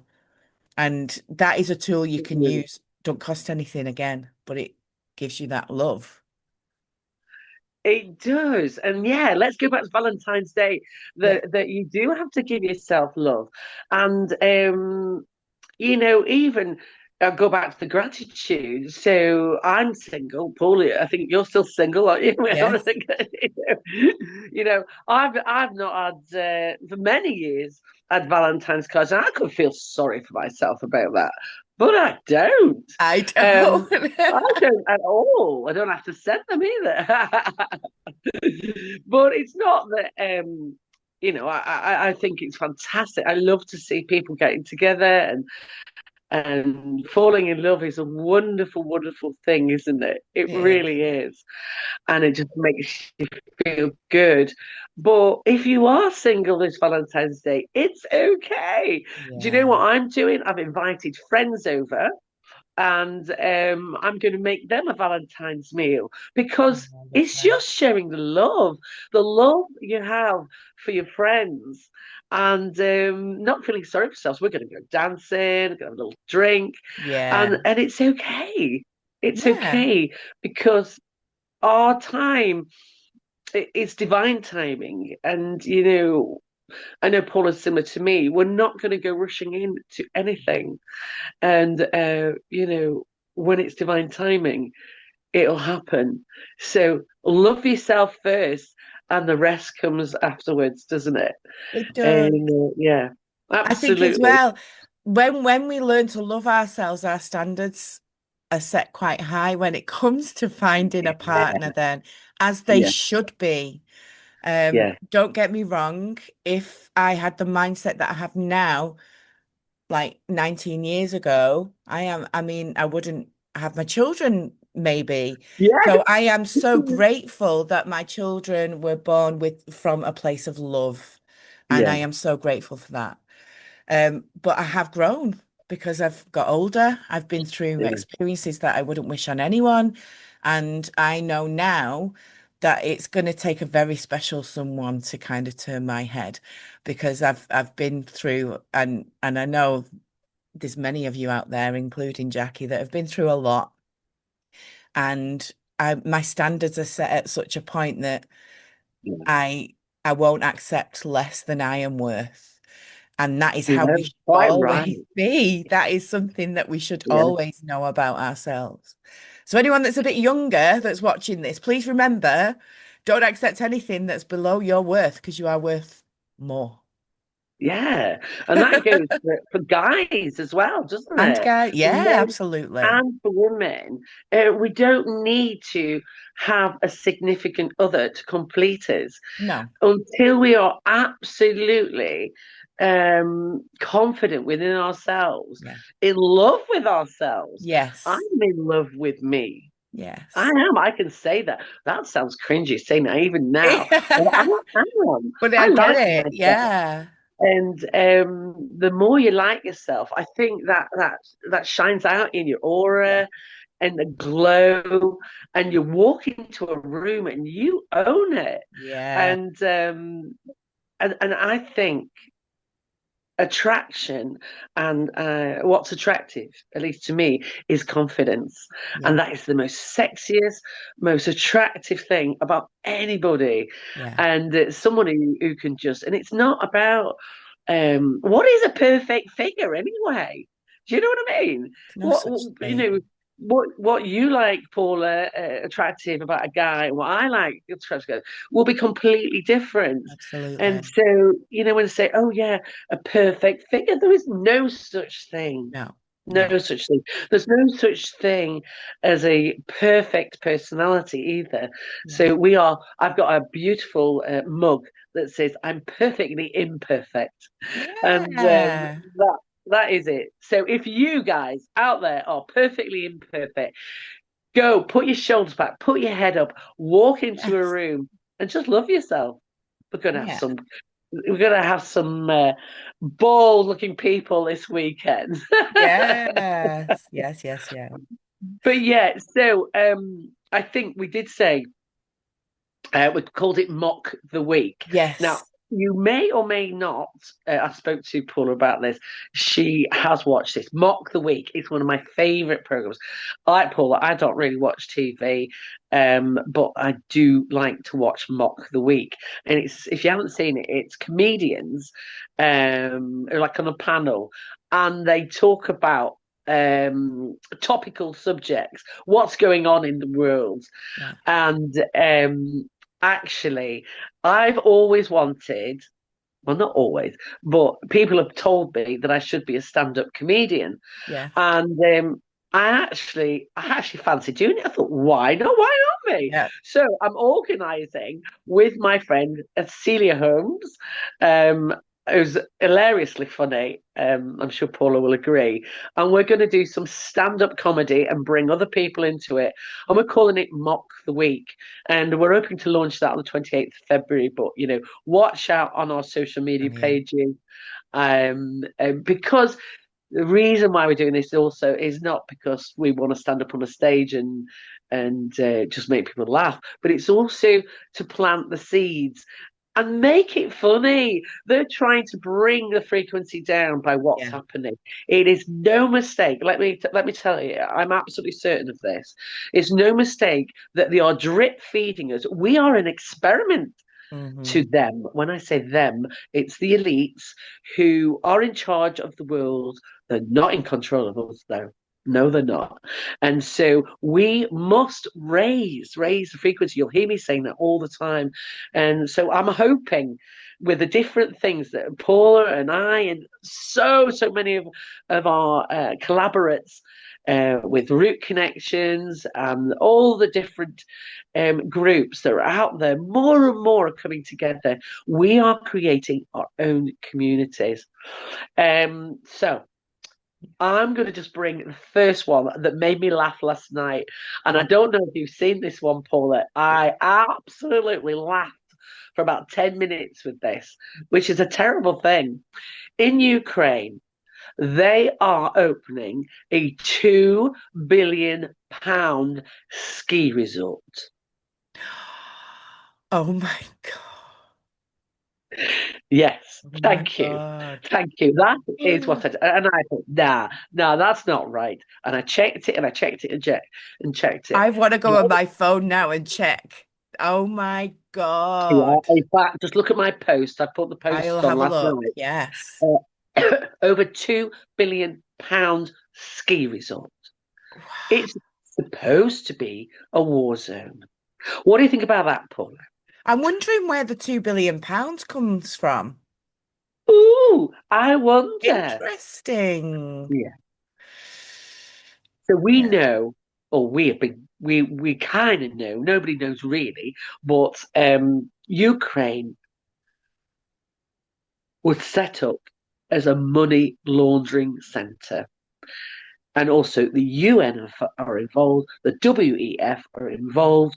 [SPEAKER 2] And that is a tool you
[SPEAKER 1] It
[SPEAKER 2] can
[SPEAKER 1] really.
[SPEAKER 2] use. Don't cost anything again, but it gives you that love.
[SPEAKER 1] It does. And yeah, let's go back to Valentine's Day.
[SPEAKER 2] Yeah.
[SPEAKER 1] That you do have to give yourself love. And even go back to the gratitude. So I'm single, Paula. I think you're still single, aren't you?
[SPEAKER 2] Yes.
[SPEAKER 1] I've not had for many years had Valentine's cards, and I could feel sorry for myself about that, but I don't.
[SPEAKER 2] I don't.
[SPEAKER 1] Um, I don't at all. I don't have to send them either. But it's not that. I think it's fantastic. I love to see people getting together and falling in love is a wonderful, wonderful thing, isn't it? It
[SPEAKER 2] It is.
[SPEAKER 1] really is. And it just makes you feel good. But if you are single this Valentine's Day, it's okay. Do you know
[SPEAKER 2] Yeah.
[SPEAKER 1] what I'm doing? I've invited friends over and I'm going to make them a Valentine's meal
[SPEAKER 2] Oh,
[SPEAKER 1] because
[SPEAKER 2] I love
[SPEAKER 1] it's
[SPEAKER 2] that.
[SPEAKER 1] just showing the love you have for your friends, and not feeling sorry for yourselves. We're going to go dancing, go have a little drink,
[SPEAKER 2] Yeah.
[SPEAKER 1] and it's okay. It's
[SPEAKER 2] Yeah.
[SPEAKER 1] okay because our time is divine timing, and I know Paul is similar to me. We're not going to go rushing into anything and when it's divine timing it'll happen. So love yourself first and the rest comes afterwards, doesn't it?
[SPEAKER 2] It does.
[SPEAKER 1] And yeah,
[SPEAKER 2] I think as
[SPEAKER 1] absolutely.
[SPEAKER 2] well, when we learn to love ourselves, our standards are set quite high when it comes to finding a partner, then, as they
[SPEAKER 1] Yeah,
[SPEAKER 2] should be.
[SPEAKER 1] yeah,
[SPEAKER 2] Don't get me wrong, if I had the mindset that I have now, like 19 years ago, I mean, I wouldn't have my children, maybe.
[SPEAKER 1] yeah,
[SPEAKER 2] So I am so grateful that my children were born with from a place of love. And I
[SPEAKER 1] yeah,
[SPEAKER 2] am so grateful for that. But I have grown because I've got older. I've been through
[SPEAKER 1] yeah,
[SPEAKER 2] experiences that I wouldn't wish on anyone. And I know now that it's going to take a very special someone to kind of turn my head because I've been through and I know there's many of you out there, including Jackie, that have been through a lot. And my standards are set at such a point that
[SPEAKER 1] yeah.
[SPEAKER 2] I I won't accept less than I am worth. And that is how we
[SPEAKER 1] No,
[SPEAKER 2] should
[SPEAKER 1] quite right.
[SPEAKER 2] always be. That is something that we should
[SPEAKER 1] Yeah,
[SPEAKER 2] always know about ourselves. So anyone that's a bit younger that's watching this, please remember, don't accept anything that's below your worth because you are worth more.
[SPEAKER 1] yeah. And that goes for guys as well, doesn't
[SPEAKER 2] And
[SPEAKER 1] it?
[SPEAKER 2] guy,
[SPEAKER 1] For
[SPEAKER 2] yeah,
[SPEAKER 1] men
[SPEAKER 2] absolutely.
[SPEAKER 1] and for women. We don't need to have a significant other to complete us
[SPEAKER 2] No.
[SPEAKER 1] until we are absolutely confident within ourselves,
[SPEAKER 2] Yeah.
[SPEAKER 1] in love with ourselves. I'm
[SPEAKER 2] Yes.
[SPEAKER 1] in love with me. I
[SPEAKER 2] Yes.
[SPEAKER 1] am. I can say that. That sounds cringy saying that even now. But I am.
[SPEAKER 2] But I
[SPEAKER 1] I
[SPEAKER 2] get
[SPEAKER 1] like
[SPEAKER 2] it.
[SPEAKER 1] myself.
[SPEAKER 2] Yeah.
[SPEAKER 1] And the more you like yourself, I think that shines out in your
[SPEAKER 2] Yeah.
[SPEAKER 1] aura and the glow, and you walk into a room and you own it.
[SPEAKER 2] Yeah.
[SPEAKER 1] And and I think attraction and what's attractive, at least to me, is confidence.
[SPEAKER 2] Yeah.
[SPEAKER 1] And that is the most sexiest, most attractive thing about anybody.
[SPEAKER 2] Yeah.
[SPEAKER 1] And someone who can just, and it's not about what is a perfect figure anyway? Do you know what I mean?
[SPEAKER 2] No
[SPEAKER 1] What,
[SPEAKER 2] such
[SPEAKER 1] you know,
[SPEAKER 2] thing.
[SPEAKER 1] what you like, Paula, attractive about a guy, and what I like attractive will be completely different. And
[SPEAKER 2] Absolutely.
[SPEAKER 1] so, when they say, "Oh yeah, a perfect figure," there is no such thing.
[SPEAKER 2] No. No.
[SPEAKER 1] No such thing. There's no such thing as a perfect personality either.
[SPEAKER 2] Yeah.
[SPEAKER 1] So I've got a beautiful mug that says, "I'm perfectly imperfect," and
[SPEAKER 2] Yeah.
[SPEAKER 1] that is it. So if you guys out there are perfectly imperfect, go put your shoulders back, put your head up, walk into a
[SPEAKER 2] Yes.
[SPEAKER 1] room, and just love yourself. We're gonna have
[SPEAKER 2] Yeah.
[SPEAKER 1] some. We're gonna have some bold-looking people this weekend.
[SPEAKER 2] Yes. Yes. Yes. Yeah.
[SPEAKER 1] But yeah, so I think we did say we called it Mock the Week. Now,
[SPEAKER 2] Yes.
[SPEAKER 1] you may or may not, I spoke to Paula about this. She has watched this. Mock the Week. It's one of my favourite programs. Like Paula, I don't really watch TV, but I do like to watch Mock the Week. And it's, if you haven't seen it, it's comedians like on a panel, and they talk about topical subjects, what's going on in the world.
[SPEAKER 2] Yeah.
[SPEAKER 1] And actually, I've always wanted, well, not always, but people have told me that I should be a stand-up comedian.
[SPEAKER 2] Yeah.
[SPEAKER 1] And I actually fancy doing it. I thought, why not? Why not me?
[SPEAKER 2] Yeah.
[SPEAKER 1] So I'm organising with my friend Celia Holmes, um, who's hilariously funny. I'm sure Paula will agree. And we're going to do some stand-up comedy and bring other people into it. And we're calling it Mock the Week. And we're hoping to launch that on the 28th of February. But, watch out on our social media
[SPEAKER 2] Brilliant.
[SPEAKER 1] pages. Because the reason why we're doing this also is not because we want to stand up on a stage and just make people laugh, but it's also to plant the seeds and make it funny. They're trying to bring the frequency down by what's
[SPEAKER 2] Yeah.
[SPEAKER 1] happening. It is no mistake. Let me tell you, I'm absolutely certain of this. It's no mistake that they are drip feeding us. We are an experiment to
[SPEAKER 2] Hmm.
[SPEAKER 1] them. When I say them, it's the elites who are in charge of the world. They're not in control of us, though. No, they're not. And so we must raise the frequency. You'll hear me saying that all the time. And so I'm hoping with the different things that Paula and I and so many of our collaborates with Root Connections and all the different groups that are out there, more and more are coming together. We are creating our own communities. So I'm going to just bring the first one that made me laugh last night. And I
[SPEAKER 2] Oh,
[SPEAKER 1] don't know if you've seen this one, Paula. I absolutely laughed for about 10 minutes with this, which is a terrible thing. In Ukraine, they are opening a £2 billion ski resort.
[SPEAKER 2] oh my God.
[SPEAKER 1] Yes,
[SPEAKER 2] Oh my
[SPEAKER 1] thank you.
[SPEAKER 2] God.
[SPEAKER 1] Thank you. That is
[SPEAKER 2] Oh,
[SPEAKER 1] what and I thought, nah, that's not right. And I checked it and I checked it and checked it.
[SPEAKER 2] I want to go
[SPEAKER 1] Yeah,
[SPEAKER 2] on my phone now and check. Oh my
[SPEAKER 1] yeah.
[SPEAKER 2] God.
[SPEAKER 1] In fact, just look at my post. I put the
[SPEAKER 2] I'll
[SPEAKER 1] post on
[SPEAKER 2] have a
[SPEAKER 1] last
[SPEAKER 2] look.
[SPEAKER 1] night.
[SPEAKER 2] Yes.
[SPEAKER 1] Over £2 billion ski resort. It's supposed to be a war zone. What do you think about that, Paul?
[SPEAKER 2] I'm wondering where the £2 billion comes from.
[SPEAKER 1] Ooh, I wonder.
[SPEAKER 2] Interesting.
[SPEAKER 1] Yeah. So we
[SPEAKER 2] Yeah.
[SPEAKER 1] know, or we have been, we kind of know. Nobody knows really, but Ukraine was set up as a money laundering center. and also the UN are involved, the WEF are involved,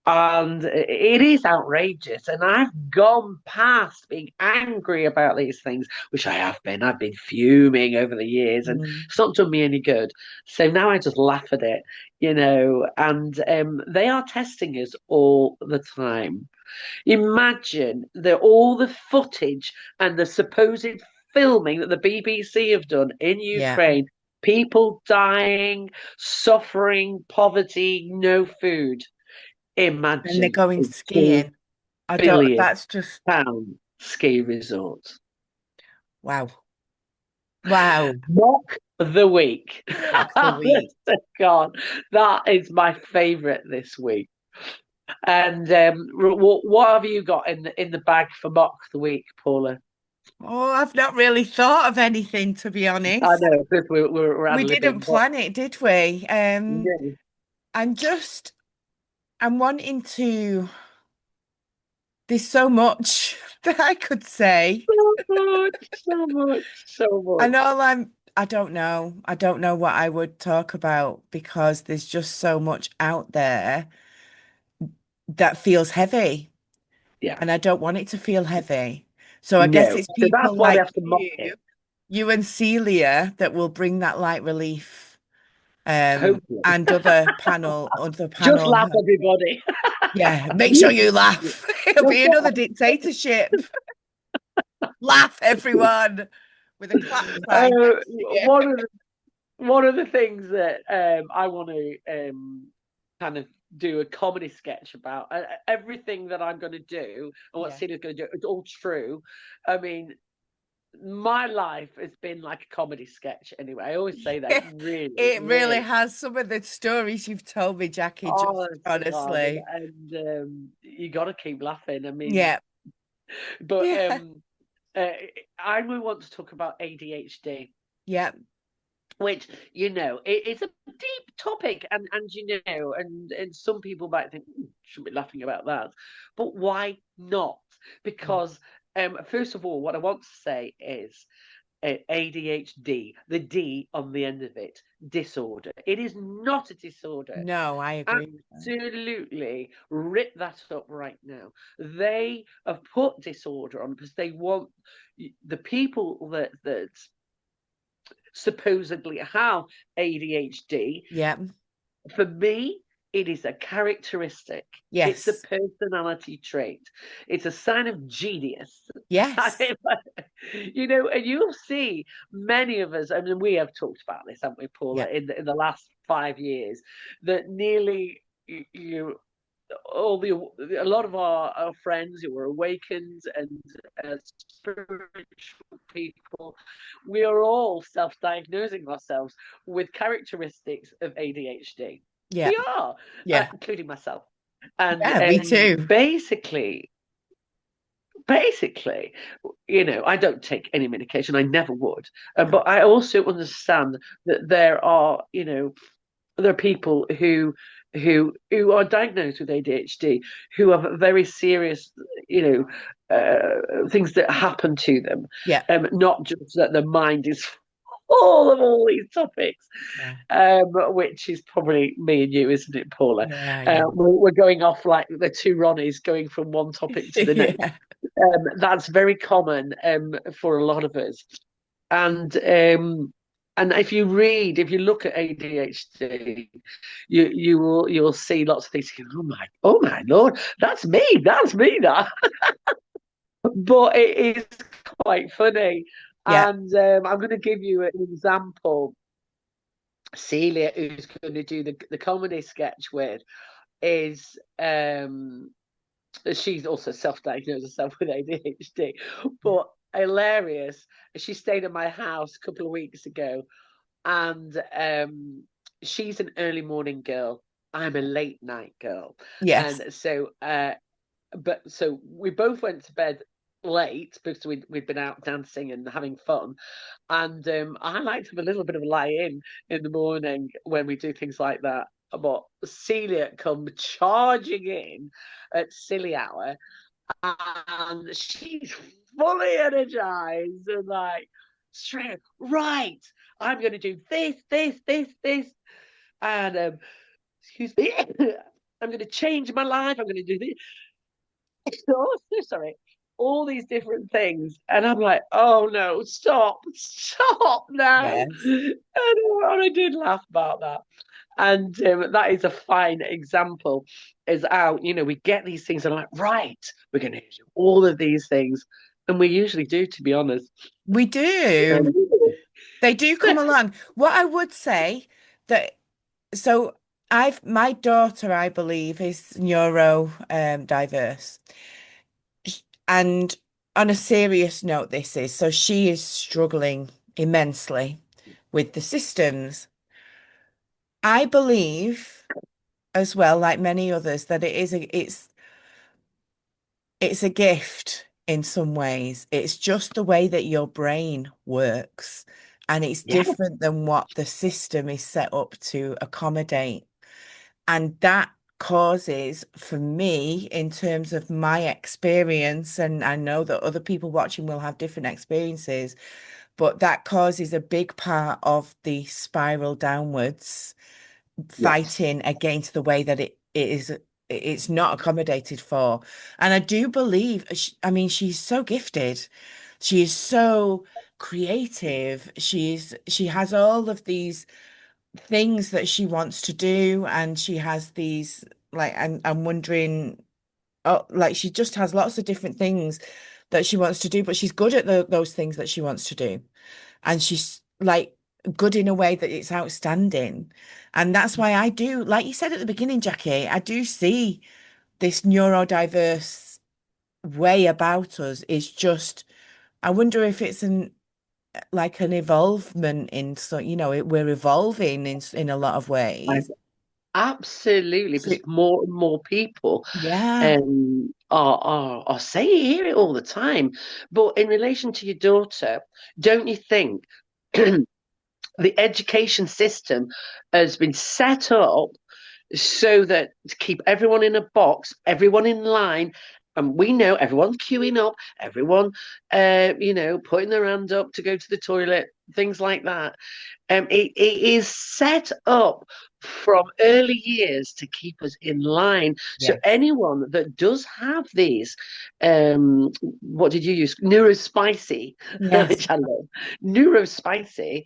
[SPEAKER 1] and it is outrageous. And I've gone past being angry about these things, which I have been. I've been fuming over the years, and
[SPEAKER 2] Mm.
[SPEAKER 1] it's not done me any good. So now I just laugh at it, and they are testing us all the time. Imagine all the footage and the supposed filming that the BBC have done in
[SPEAKER 2] Yeah.
[SPEAKER 1] Ukraine. People dying, suffering, poverty, no food.
[SPEAKER 2] And they're
[SPEAKER 1] Imagine
[SPEAKER 2] going
[SPEAKER 1] a two
[SPEAKER 2] skiing. I don't,
[SPEAKER 1] billion
[SPEAKER 2] that's just,
[SPEAKER 1] pound ski resort.
[SPEAKER 2] wow. Wow.
[SPEAKER 1] Mock the week.
[SPEAKER 2] Mock the week.
[SPEAKER 1] God, that is my favourite this week. And what have you got in the bag for mock the week, Paula?
[SPEAKER 2] Oh, I've not really thought of anything, to be
[SPEAKER 1] I
[SPEAKER 2] honest.
[SPEAKER 1] know because we're
[SPEAKER 2] We
[SPEAKER 1] ad
[SPEAKER 2] didn't
[SPEAKER 1] libbing, but
[SPEAKER 2] plan it, did we?
[SPEAKER 1] yeah.
[SPEAKER 2] I'm just, I'm wanting to, there's so much that I could say.
[SPEAKER 1] So much, so much, so
[SPEAKER 2] And
[SPEAKER 1] much.
[SPEAKER 2] all I don't know. I don't know what I would talk about because there's just so much out there that feels heavy.
[SPEAKER 1] Yeah,
[SPEAKER 2] And I don't want it to feel heavy. So I guess
[SPEAKER 1] no.
[SPEAKER 2] it's
[SPEAKER 1] So that's
[SPEAKER 2] people
[SPEAKER 1] why we
[SPEAKER 2] like
[SPEAKER 1] have to mock
[SPEAKER 2] you,
[SPEAKER 1] it.
[SPEAKER 2] you and Celia that will bring that light relief.
[SPEAKER 1] Hopefully,
[SPEAKER 2] And other
[SPEAKER 1] just
[SPEAKER 2] panel.
[SPEAKER 1] laugh, everybody.
[SPEAKER 2] Yeah, make sure you laugh. It'll be another dictatorship. Laugh, everyone, with a clap sign next to you.
[SPEAKER 1] One of the things that I want to kind of do a comedy sketch about everything that I'm going to do and what
[SPEAKER 2] Yeah.
[SPEAKER 1] Celia's going to do. It's all true. I mean, my life has been like a comedy sketch anyway. I always say that it really,
[SPEAKER 2] It really
[SPEAKER 1] really,
[SPEAKER 2] has some of the stories you've told me, Jackie, just
[SPEAKER 1] honest to God,
[SPEAKER 2] honestly.
[SPEAKER 1] and you got to keep laughing. I mean,
[SPEAKER 2] Yeah.
[SPEAKER 1] but
[SPEAKER 2] Yeah.
[SPEAKER 1] uh, I want to talk about ADHD,
[SPEAKER 2] Yeah.
[SPEAKER 1] which it's a deep topic, and some people might think shouldn't be laughing about that, but why not?
[SPEAKER 2] Yeah.
[SPEAKER 1] Because first of all, what I want to say is ADHD, the D on the end of it, disorder. It is not a disorder.
[SPEAKER 2] No, I agree with that.
[SPEAKER 1] Absolutely rip that up right now. They have put disorder on because they want the people that supposedly have ADHD.
[SPEAKER 2] Yeah.
[SPEAKER 1] For me, it is a characteristic. It's a
[SPEAKER 2] Yes.
[SPEAKER 1] personality trait. It's a sign of genius.
[SPEAKER 2] Yes.
[SPEAKER 1] And you'll see many of us, I mean, we have talked about this, haven't we, Paula,
[SPEAKER 2] Yeah.
[SPEAKER 1] in the last 5 years, that nearly you all the a lot of our friends who were awakened and spiritual people, we are all self-diagnosing ourselves with characteristics of ADHD.
[SPEAKER 2] Yeah.
[SPEAKER 1] We are,
[SPEAKER 2] Yeah.
[SPEAKER 1] including myself. And
[SPEAKER 2] Yeah, me too.
[SPEAKER 1] basically, I don't take any medication. I never would.
[SPEAKER 2] No.
[SPEAKER 1] But I also understand that there are people who are diagnosed with ADHD who have very serious, things that happen to them,
[SPEAKER 2] Yeah.
[SPEAKER 1] not just that their mind is full of all these topics,
[SPEAKER 2] Yeah.
[SPEAKER 1] which is probably me and you, isn't it, Paula?
[SPEAKER 2] Yeah, yeah.
[SPEAKER 1] We're going off like the two Ronnies going from one topic to the next.
[SPEAKER 2] Yeah.
[SPEAKER 1] That's very common for a lot of us. And if you look at ADHD, you'll see lots of things. Oh my Lord, that's me, that. But it is quite funny,
[SPEAKER 2] Yeah.
[SPEAKER 1] and I'm going to give you an example. Celia, who's going to do the comedy sketch with, is she's also self-diagnosed herself with ADHD,
[SPEAKER 2] Yeah.
[SPEAKER 1] but hilarious. She stayed at my house a couple of weeks ago, and she's an early morning girl. I'm a late night girl,
[SPEAKER 2] Yes.
[SPEAKER 1] and so we both went to bed late because we'd been out dancing and having fun, and I like to have a little bit of a lie in the morning when we do things like that. But Celia come charging in at silly hour, and she's fully energized and like straight, right, I'm going to do this, and excuse me, I'm going to change my life. I'm going to do this. Oh, so sorry. All these different things. And I'm like, oh no, stop now.
[SPEAKER 2] Yes.
[SPEAKER 1] And I did laugh about that. And that is a fine example is how, we get these things and I'm like, right, we're going to do all of these things. And we usually do, to be honest.
[SPEAKER 2] We do.
[SPEAKER 1] Um,
[SPEAKER 2] They do come along. What I would say that so my daughter, I believe, is neuro diverse. And on a serious note, this is so she is struggling immensely with the systems. I believe as well, like many others, that it's a gift in some ways. It's just the way that your brain works, and it's
[SPEAKER 1] yeah,
[SPEAKER 2] different than what the system is set up to accommodate. And that causes, for me, in terms of my experience, and I know that other people watching will have different experiences, but that causes a big part of the spiral downwards,
[SPEAKER 1] yes.
[SPEAKER 2] fighting against the way that it's not accommodated for. And I do believe, I mean, she's so gifted. She is so creative. She has all of these things that she wants to do, and she has these like I'm wondering, oh, like she just has lots of different things that she wants to do, but she's good at those things that she wants to do, and she's like good in a way that it's outstanding. And that's why I do, like you said at the beginning, Jackie, I do see this neurodiverse way about us is just, I wonder if it's an like an evolvement in, so we're evolving in a lot of ways.
[SPEAKER 1] Absolutely,
[SPEAKER 2] So,
[SPEAKER 1] because more and more people
[SPEAKER 2] yeah,
[SPEAKER 1] are saying hear it all the time. But in relation to your daughter, don't you think the education system has been set up so that to keep everyone in a box, everyone in line, and we know everyone's queuing up, everyone, putting their hand up to go to the toilet, things like that. It is set up from early years to keep us in line. So
[SPEAKER 2] yes,
[SPEAKER 1] anyone that does have these, what did you use? Neurospicy,
[SPEAKER 2] yes,
[SPEAKER 1] which I love, neurospicy,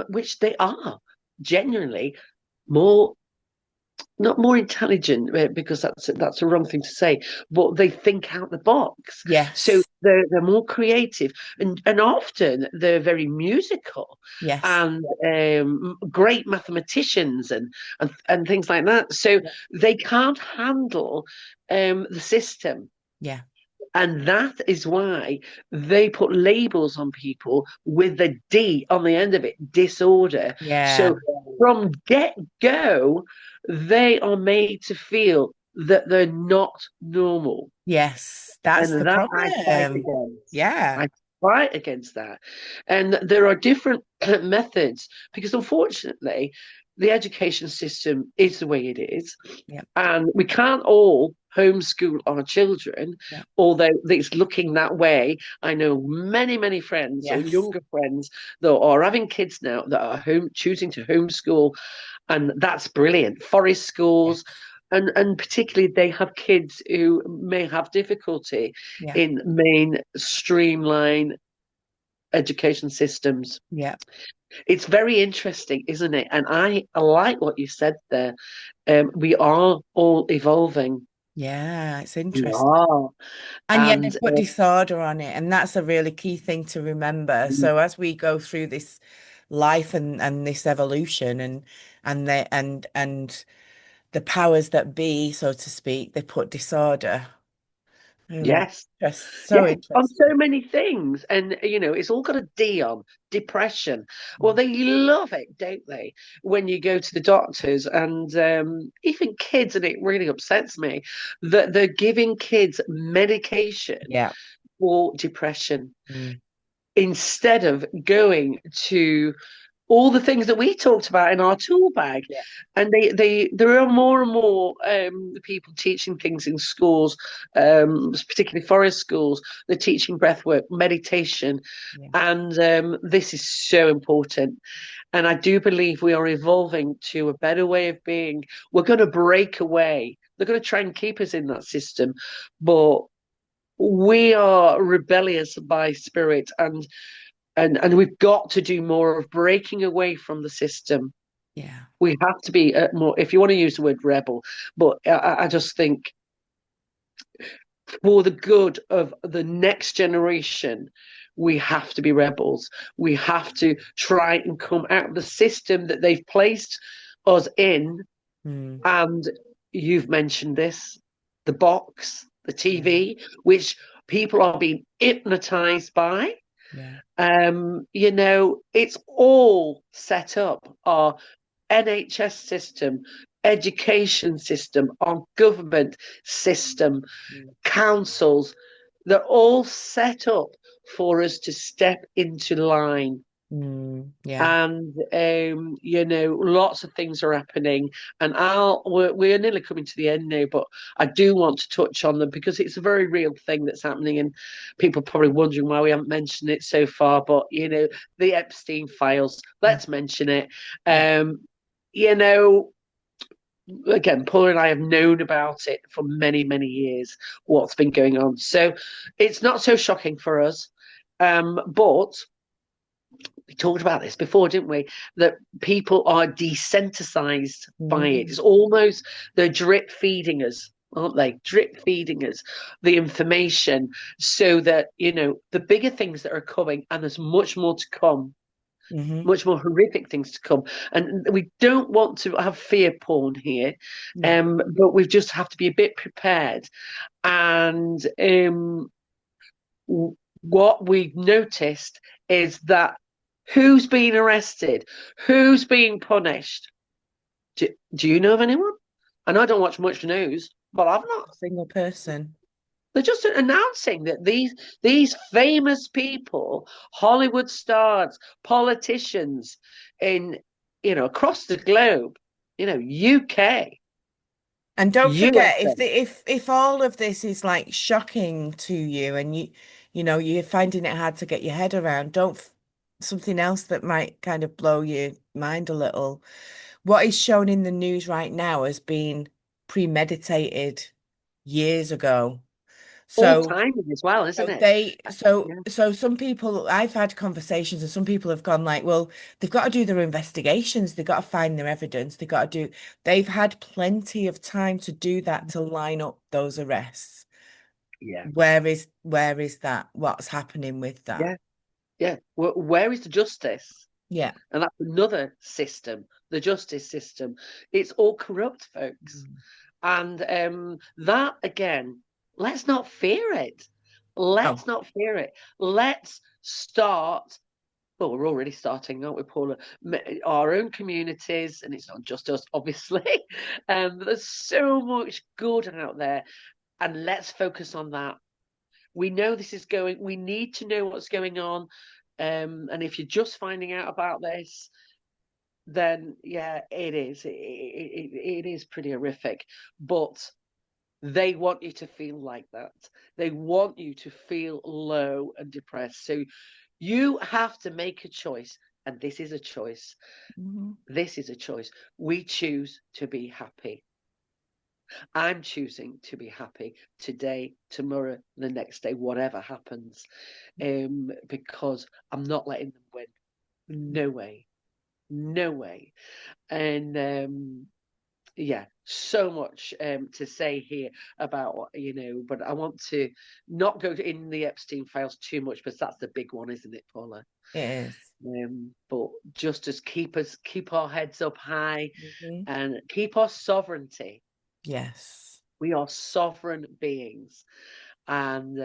[SPEAKER 1] which they are genuinely more not more intelligent because that's a wrong thing to say, but they think out the box. So
[SPEAKER 2] yes,
[SPEAKER 1] they're more creative and often they're very musical
[SPEAKER 2] yes,
[SPEAKER 1] and great mathematicians and things like that. So
[SPEAKER 2] yeah,
[SPEAKER 1] they can't handle the system.
[SPEAKER 2] yeah,
[SPEAKER 1] And that is why they put labels on people with the D on the end of it, disorder.
[SPEAKER 2] yeah,
[SPEAKER 1] So from get go, they are made to feel that they're not normal.
[SPEAKER 2] yes. That's the
[SPEAKER 1] And that I fight
[SPEAKER 2] problem.
[SPEAKER 1] against.
[SPEAKER 2] Yeah,
[SPEAKER 1] I fight against that. And there are different methods because unfortunately, the education system is the way it is.
[SPEAKER 2] yeah,
[SPEAKER 1] And we can't all homeschool our children,
[SPEAKER 2] yeah,
[SPEAKER 1] although it's looking that way. I know many, many friends or
[SPEAKER 2] yes,
[SPEAKER 1] younger friends that are having kids now that are choosing to homeschool, and that's brilliant. Forest schools,
[SPEAKER 2] yes,
[SPEAKER 1] and particularly they have kids who may have difficulty
[SPEAKER 2] yeah,
[SPEAKER 1] in main streamline education systems.
[SPEAKER 2] yeah,
[SPEAKER 1] It's very interesting, isn't it? And I like what you said there. We are all evolving.
[SPEAKER 2] yeah. It's
[SPEAKER 1] We
[SPEAKER 2] interesting.
[SPEAKER 1] are.
[SPEAKER 2] And yet they
[SPEAKER 1] And
[SPEAKER 2] put disorder on it, and that's a really key thing to remember. So as we go through this life and this evolution and the powers that be, so to speak, they put disorder.
[SPEAKER 1] yes,
[SPEAKER 2] So
[SPEAKER 1] yes, on
[SPEAKER 2] interesting.
[SPEAKER 1] so many things. And, it's all got a D on depression. Well,
[SPEAKER 2] Mm.
[SPEAKER 1] they love it, don't they? When you go to the doctors and even kids, and it really upsets me that they're giving kids medication
[SPEAKER 2] Yeah.
[SPEAKER 1] for depression
[SPEAKER 2] Mm.
[SPEAKER 1] instead of going to all the things that we talked about in our tool bag.
[SPEAKER 2] Yeah.
[SPEAKER 1] And there are more and more people teaching things in schools, particularly forest schools. They're teaching breathwork, meditation,
[SPEAKER 2] Yeah.
[SPEAKER 1] and this is so important. And I do believe we are evolving to a better way of being. We're going to break away. They're going to try and keep us in that system, but we are rebellious by spirit, and we've got to do more of breaking away from the system.
[SPEAKER 2] Yeah.
[SPEAKER 1] We have to be more, if you want to use the word rebel, but I just think for the good of the next generation, we have to be rebels. We have to try and come out of the system that they've placed us in.
[SPEAKER 2] Mm.
[SPEAKER 1] And you've mentioned this, the box, the
[SPEAKER 2] Yeah.
[SPEAKER 1] TV, which people are being hypnotized by.
[SPEAKER 2] Yeah.
[SPEAKER 1] It's all set up. Our NHS system, education system, our government system,
[SPEAKER 2] Mm.
[SPEAKER 1] councils, they're all set up for us to step into line.
[SPEAKER 2] Mm. Yeah.
[SPEAKER 1] And lots of things are happening, and we're nearly coming to the end now, but I do want to touch on them because it's a very real thing that's happening, and people are probably wondering why we haven't mentioned it so far. But the Epstein files,
[SPEAKER 2] Mm.
[SPEAKER 1] let's mention it.
[SPEAKER 2] Yeah.
[SPEAKER 1] You know, again, Paula and I have known about it for many, many years, what's been going on. So it's not so shocking for us. But we talked about this before, didn't we? That people are desensitized by it.
[SPEAKER 2] Mm.
[SPEAKER 1] It's almost they're drip feeding us, aren't they? Drip feeding us the information so that, the bigger things that are coming, and there's much more to come,
[SPEAKER 2] Mm-hmm.
[SPEAKER 1] much more horrific things to come. And we don't want to have fear porn here,
[SPEAKER 2] No.
[SPEAKER 1] but we just have to be a bit prepared. And what we've noticed is that who's being arrested, who's being punished. Do you know of anyone? And I don't watch much news, but I've not.
[SPEAKER 2] A single person.
[SPEAKER 1] They're just announcing that these famous people, Hollywood stars, politicians, in across the globe, UK,
[SPEAKER 2] And don't forget,
[SPEAKER 1] USA.
[SPEAKER 2] if all of this is like shocking to you and you're finding it hard to get your head around, don't something else that might kind of blow your mind a little. What is shown in the news right now has been premeditated years ago.
[SPEAKER 1] All
[SPEAKER 2] So
[SPEAKER 1] timing as well, isn't
[SPEAKER 2] so
[SPEAKER 1] it?
[SPEAKER 2] they so
[SPEAKER 1] Yeah.
[SPEAKER 2] so some people I've had conversations and some people have gone like, well, they've got to do their investigations, they've got to find their evidence, they've had plenty of time to do that to line up those arrests.
[SPEAKER 1] Yeah.
[SPEAKER 2] Where is that? What's happening with that?
[SPEAKER 1] Yeah. Yeah. Where is the justice?
[SPEAKER 2] Yeah.
[SPEAKER 1] And that's another system, the justice system. It's all corrupt, folks.
[SPEAKER 2] Mm.
[SPEAKER 1] And that, again, let's not fear it.
[SPEAKER 2] Oh,
[SPEAKER 1] Let's not fear it. Let's start. Well, we're already starting, aren't we, Paula? Our own communities, and it's not just us, obviously. But there's so much good out there, and let's focus on that. We know this is going. We need to know what's going on. And if you're just finding out about this, then yeah, it is. It is pretty horrific. But they want you to feel like that. They want you to feel low and depressed. So you have to make a choice. And this is a choice.
[SPEAKER 2] mhm.
[SPEAKER 1] This is a choice. We choose to be happy. I'm choosing to be happy today, tomorrow, the next day, whatever happens, because I'm not letting them win. No way. No way. And yeah, so much to say here about but I want to not go in the Epstein files too much because that's the big one, isn't it, Paula?
[SPEAKER 2] It is.
[SPEAKER 1] But just as keep our heads up high
[SPEAKER 2] Mhm.
[SPEAKER 1] and keep our sovereignty.
[SPEAKER 2] Yes.
[SPEAKER 1] We are sovereign beings. And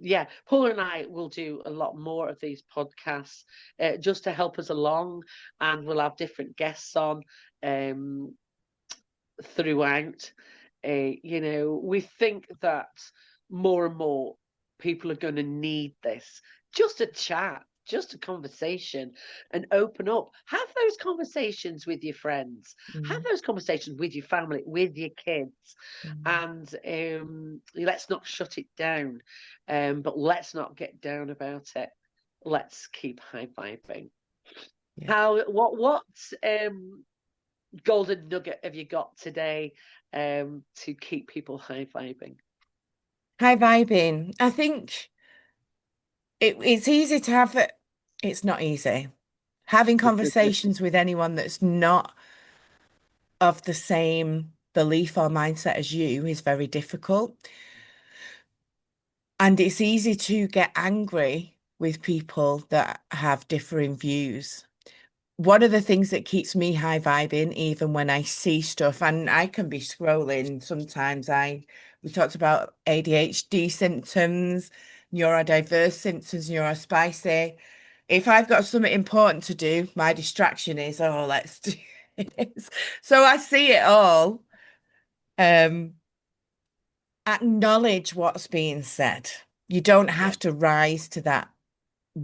[SPEAKER 1] yeah, Paula and I will do a lot more of these podcasts just to help us along, and we'll have different guests on throughout. We think that more and more people are going to need this, just a chat. just a conversation and open up. Have those conversations with your friends. Have
[SPEAKER 2] Mm,
[SPEAKER 1] those conversations with your family, with your kids.
[SPEAKER 2] mm,
[SPEAKER 1] And let's not shut it down. But let's not get down about it. Let's keep high fiving.
[SPEAKER 2] yeah.
[SPEAKER 1] What golden nugget have you got today to keep people high vibing?
[SPEAKER 2] High vibing. I think it's easy to have it. It's not easy. Having conversations with anyone that's not of the same belief or mindset as you is very difficult. And it's easy to get angry with people that have differing views. One of the things that keeps me high vibing, even when I see stuff, and I can be scrolling sometimes. We talked about ADHD symptoms, neurodiverse symptoms, neurospicy. If I've got something important to do, my distraction is, oh, let's do this. So I see it all. Um, Acknowledge what's being said. You don't
[SPEAKER 1] Yeah,
[SPEAKER 2] have to rise to that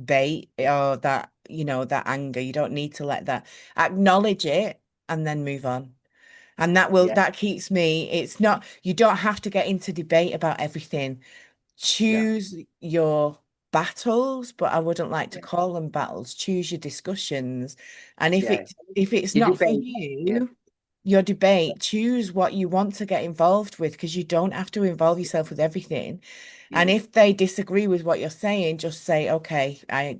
[SPEAKER 2] bait or that, that anger. You don't need to let that acknowledge it and then move on. And
[SPEAKER 1] yeah,
[SPEAKER 2] that keeps me, it's not, you don't have to get into debate about everything.
[SPEAKER 1] yeah,
[SPEAKER 2] Choose your battles, but I wouldn't like to
[SPEAKER 1] yeah,
[SPEAKER 2] call them battles. Choose your discussions. And
[SPEAKER 1] yeah.
[SPEAKER 2] if it's
[SPEAKER 1] You
[SPEAKER 2] not for
[SPEAKER 1] debate. Yeah,
[SPEAKER 2] you, your debate, choose what you want to get involved with because you don't have to involve yourself with everything. And
[SPEAKER 1] yeah,
[SPEAKER 2] if they disagree with what you're saying, just say, okay, I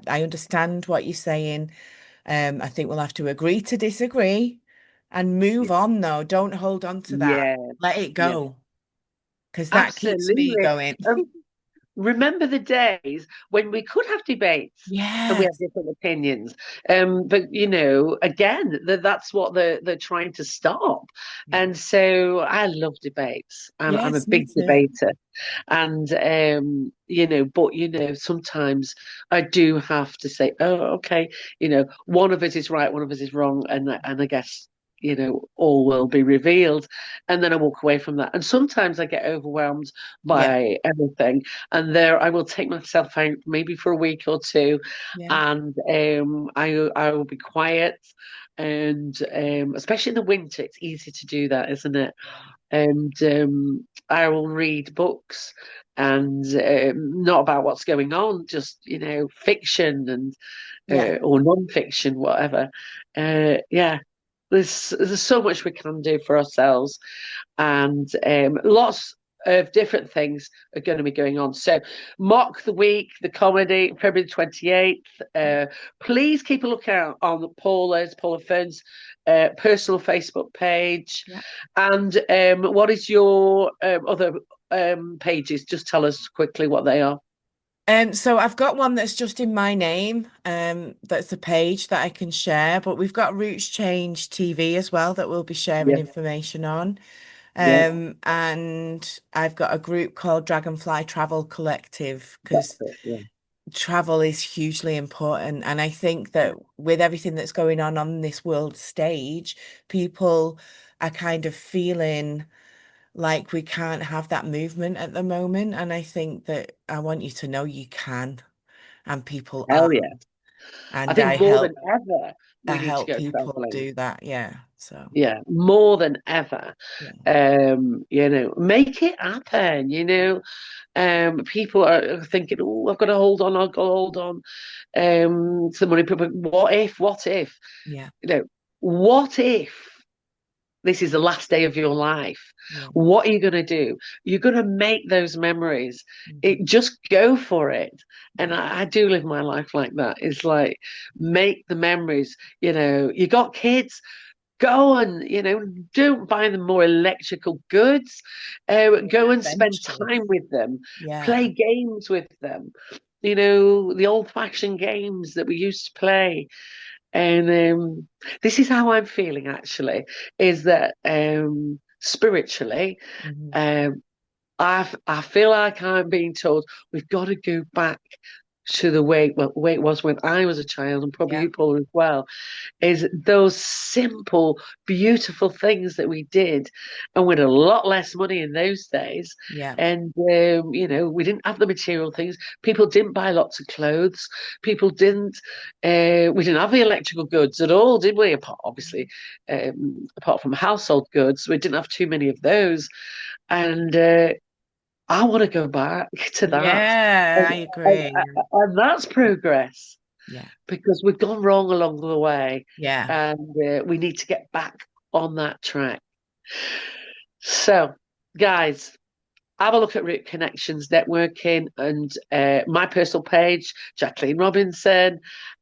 [SPEAKER 2] understand what you're saying. I think we'll have to agree to disagree and
[SPEAKER 1] yeah,
[SPEAKER 2] move on though. Don't hold on to that.
[SPEAKER 1] yeah,
[SPEAKER 2] Let it
[SPEAKER 1] yeah.
[SPEAKER 2] go because that keeps me
[SPEAKER 1] Absolutely.
[SPEAKER 2] going.
[SPEAKER 1] Remember the days when we could have debates and we have
[SPEAKER 2] Yes.
[SPEAKER 1] different opinions. But again, that's what they're trying to stop.
[SPEAKER 2] Yeah.
[SPEAKER 1] And so I love debates. I'm a
[SPEAKER 2] Yes, me
[SPEAKER 1] big
[SPEAKER 2] too.
[SPEAKER 1] debater. And but sometimes I do have to say, oh, okay, one of us is right, one of us is wrong, and I guess all will be revealed. And then I walk away from that. And sometimes I get overwhelmed
[SPEAKER 2] Yeah.
[SPEAKER 1] by everything, and there I will take myself out maybe for a week or two,
[SPEAKER 2] Yeah.
[SPEAKER 1] and I will be quiet. And especially in the winter, it's easy to do that, isn't it? And I will read books and not about what's going on, just fiction and
[SPEAKER 2] Yeah.
[SPEAKER 1] or non-fiction, whatever. Yeah, there's so much we can do for ourselves, and lots of different things are going to be going on. So, Mock the Week, the comedy, February 28th. Please keep a lookout on Paula Fern's personal Facebook page.
[SPEAKER 2] Yeah.
[SPEAKER 1] And what is your other pages? Just tell us quickly what they are.
[SPEAKER 2] So I've got one that's just in my name. That's a page that I can share, but we've got Roots Change TV as well that we'll be sharing
[SPEAKER 1] Yeah,
[SPEAKER 2] information on.
[SPEAKER 1] yeah,
[SPEAKER 2] And I've got a group called Dragonfly Travel Collective
[SPEAKER 1] that's
[SPEAKER 2] because
[SPEAKER 1] it. Yeah,
[SPEAKER 2] travel is hugely important. And I think that with everything that's going on this world stage, people are kind of feeling like we can't have that movement at the moment. And I think that I want you to know you can, and people are.
[SPEAKER 1] hell yeah. I
[SPEAKER 2] And
[SPEAKER 1] think more than ever,
[SPEAKER 2] I
[SPEAKER 1] we need to
[SPEAKER 2] help
[SPEAKER 1] go
[SPEAKER 2] people
[SPEAKER 1] traveling.
[SPEAKER 2] do that. Yeah. So
[SPEAKER 1] Yeah, more than ever.
[SPEAKER 2] yeah.
[SPEAKER 1] Make it happen. People are thinking, oh, I've got to hold on, I've got to hold on. To money, but what if,
[SPEAKER 2] Yeah.
[SPEAKER 1] what if this is the last day of your life?
[SPEAKER 2] Yeah.
[SPEAKER 1] What are you going to do? You're going to make those memories.
[SPEAKER 2] Mhm.
[SPEAKER 1] It just go for it. And
[SPEAKER 2] Yeah.
[SPEAKER 1] I do live my life like that. It's like make the memories. You got kids, go and don't buy them more electrical goods. Go and spend
[SPEAKER 2] Adventures.
[SPEAKER 1] time with them,
[SPEAKER 2] Yeah.
[SPEAKER 1] play games with them, the old-fashioned games that we used to play. And this is how I'm feeling, actually, is that spiritually,
[SPEAKER 2] Mhm.
[SPEAKER 1] um I feel like I'm being told we've got to go back to the way it was when I was a child, and probably
[SPEAKER 2] Yeah.
[SPEAKER 1] you, Paula, as well, is those simple, beautiful things that we did, and with a lot less money in those days.
[SPEAKER 2] Yeah.
[SPEAKER 1] And we didn't have the material things. People didn't buy lots of clothes. People didn't. We didn't have the electrical goods at all, did we? Obviously, apart from household goods, we didn't have too many of those. And I want to go back to that,
[SPEAKER 2] Yeah,
[SPEAKER 1] and,
[SPEAKER 2] I agree.
[SPEAKER 1] and that's progress
[SPEAKER 2] Yeah.
[SPEAKER 1] because we've gone wrong along the way,
[SPEAKER 2] Yeah.
[SPEAKER 1] and we need to get back on that track. So, guys, have a look at Root Connections Networking and my personal page, Jacqueline Robinson,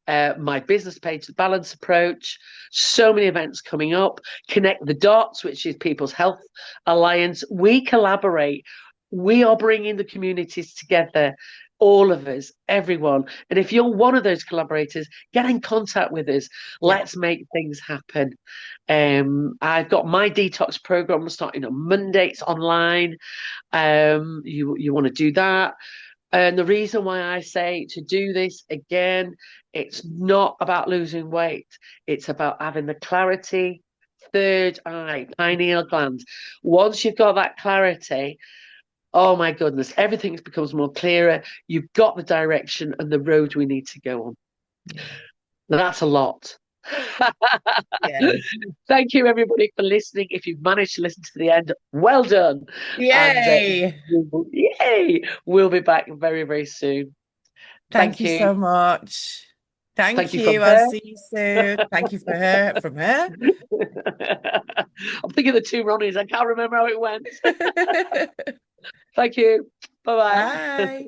[SPEAKER 1] my business page, The Balance Approach. So many events coming up. Connect the Dots, which is People's Health Alliance. We collaborate. We are bringing the communities together, all of us, everyone. And if you're one of those collaborators, get in contact with us.
[SPEAKER 2] Yeah.
[SPEAKER 1] Let's make things happen. I've got my detox program starting on Monday. It's online. You want to do that. And the reason why I say to do this again, it's not about losing weight. It's about having the clarity, third eye, pineal gland. Once you've got that clarity, oh my goodness, everything becomes more clearer. You've got the direction and the road we need to go on.
[SPEAKER 2] Yeah.
[SPEAKER 1] That's a lot.
[SPEAKER 2] Yeah.
[SPEAKER 1] Thank you, everybody, for listening. If you've managed to listen to the end, well done. And
[SPEAKER 2] Yay.
[SPEAKER 1] yay, we'll be back very, very soon.
[SPEAKER 2] Thank
[SPEAKER 1] Thank
[SPEAKER 2] you
[SPEAKER 1] you.
[SPEAKER 2] so much.
[SPEAKER 1] Thank
[SPEAKER 2] Thank
[SPEAKER 1] you from
[SPEAKER 2] you. I'll
[SPEAKER 1] her.
[SPEAKER 2] see you soon. Thank you for her, from her.
[SPEAKER 1] I'm thinking the two Ronnies. I can't remember how it went. Thank you. Bye bye.
[SPEAKER 2] Bye.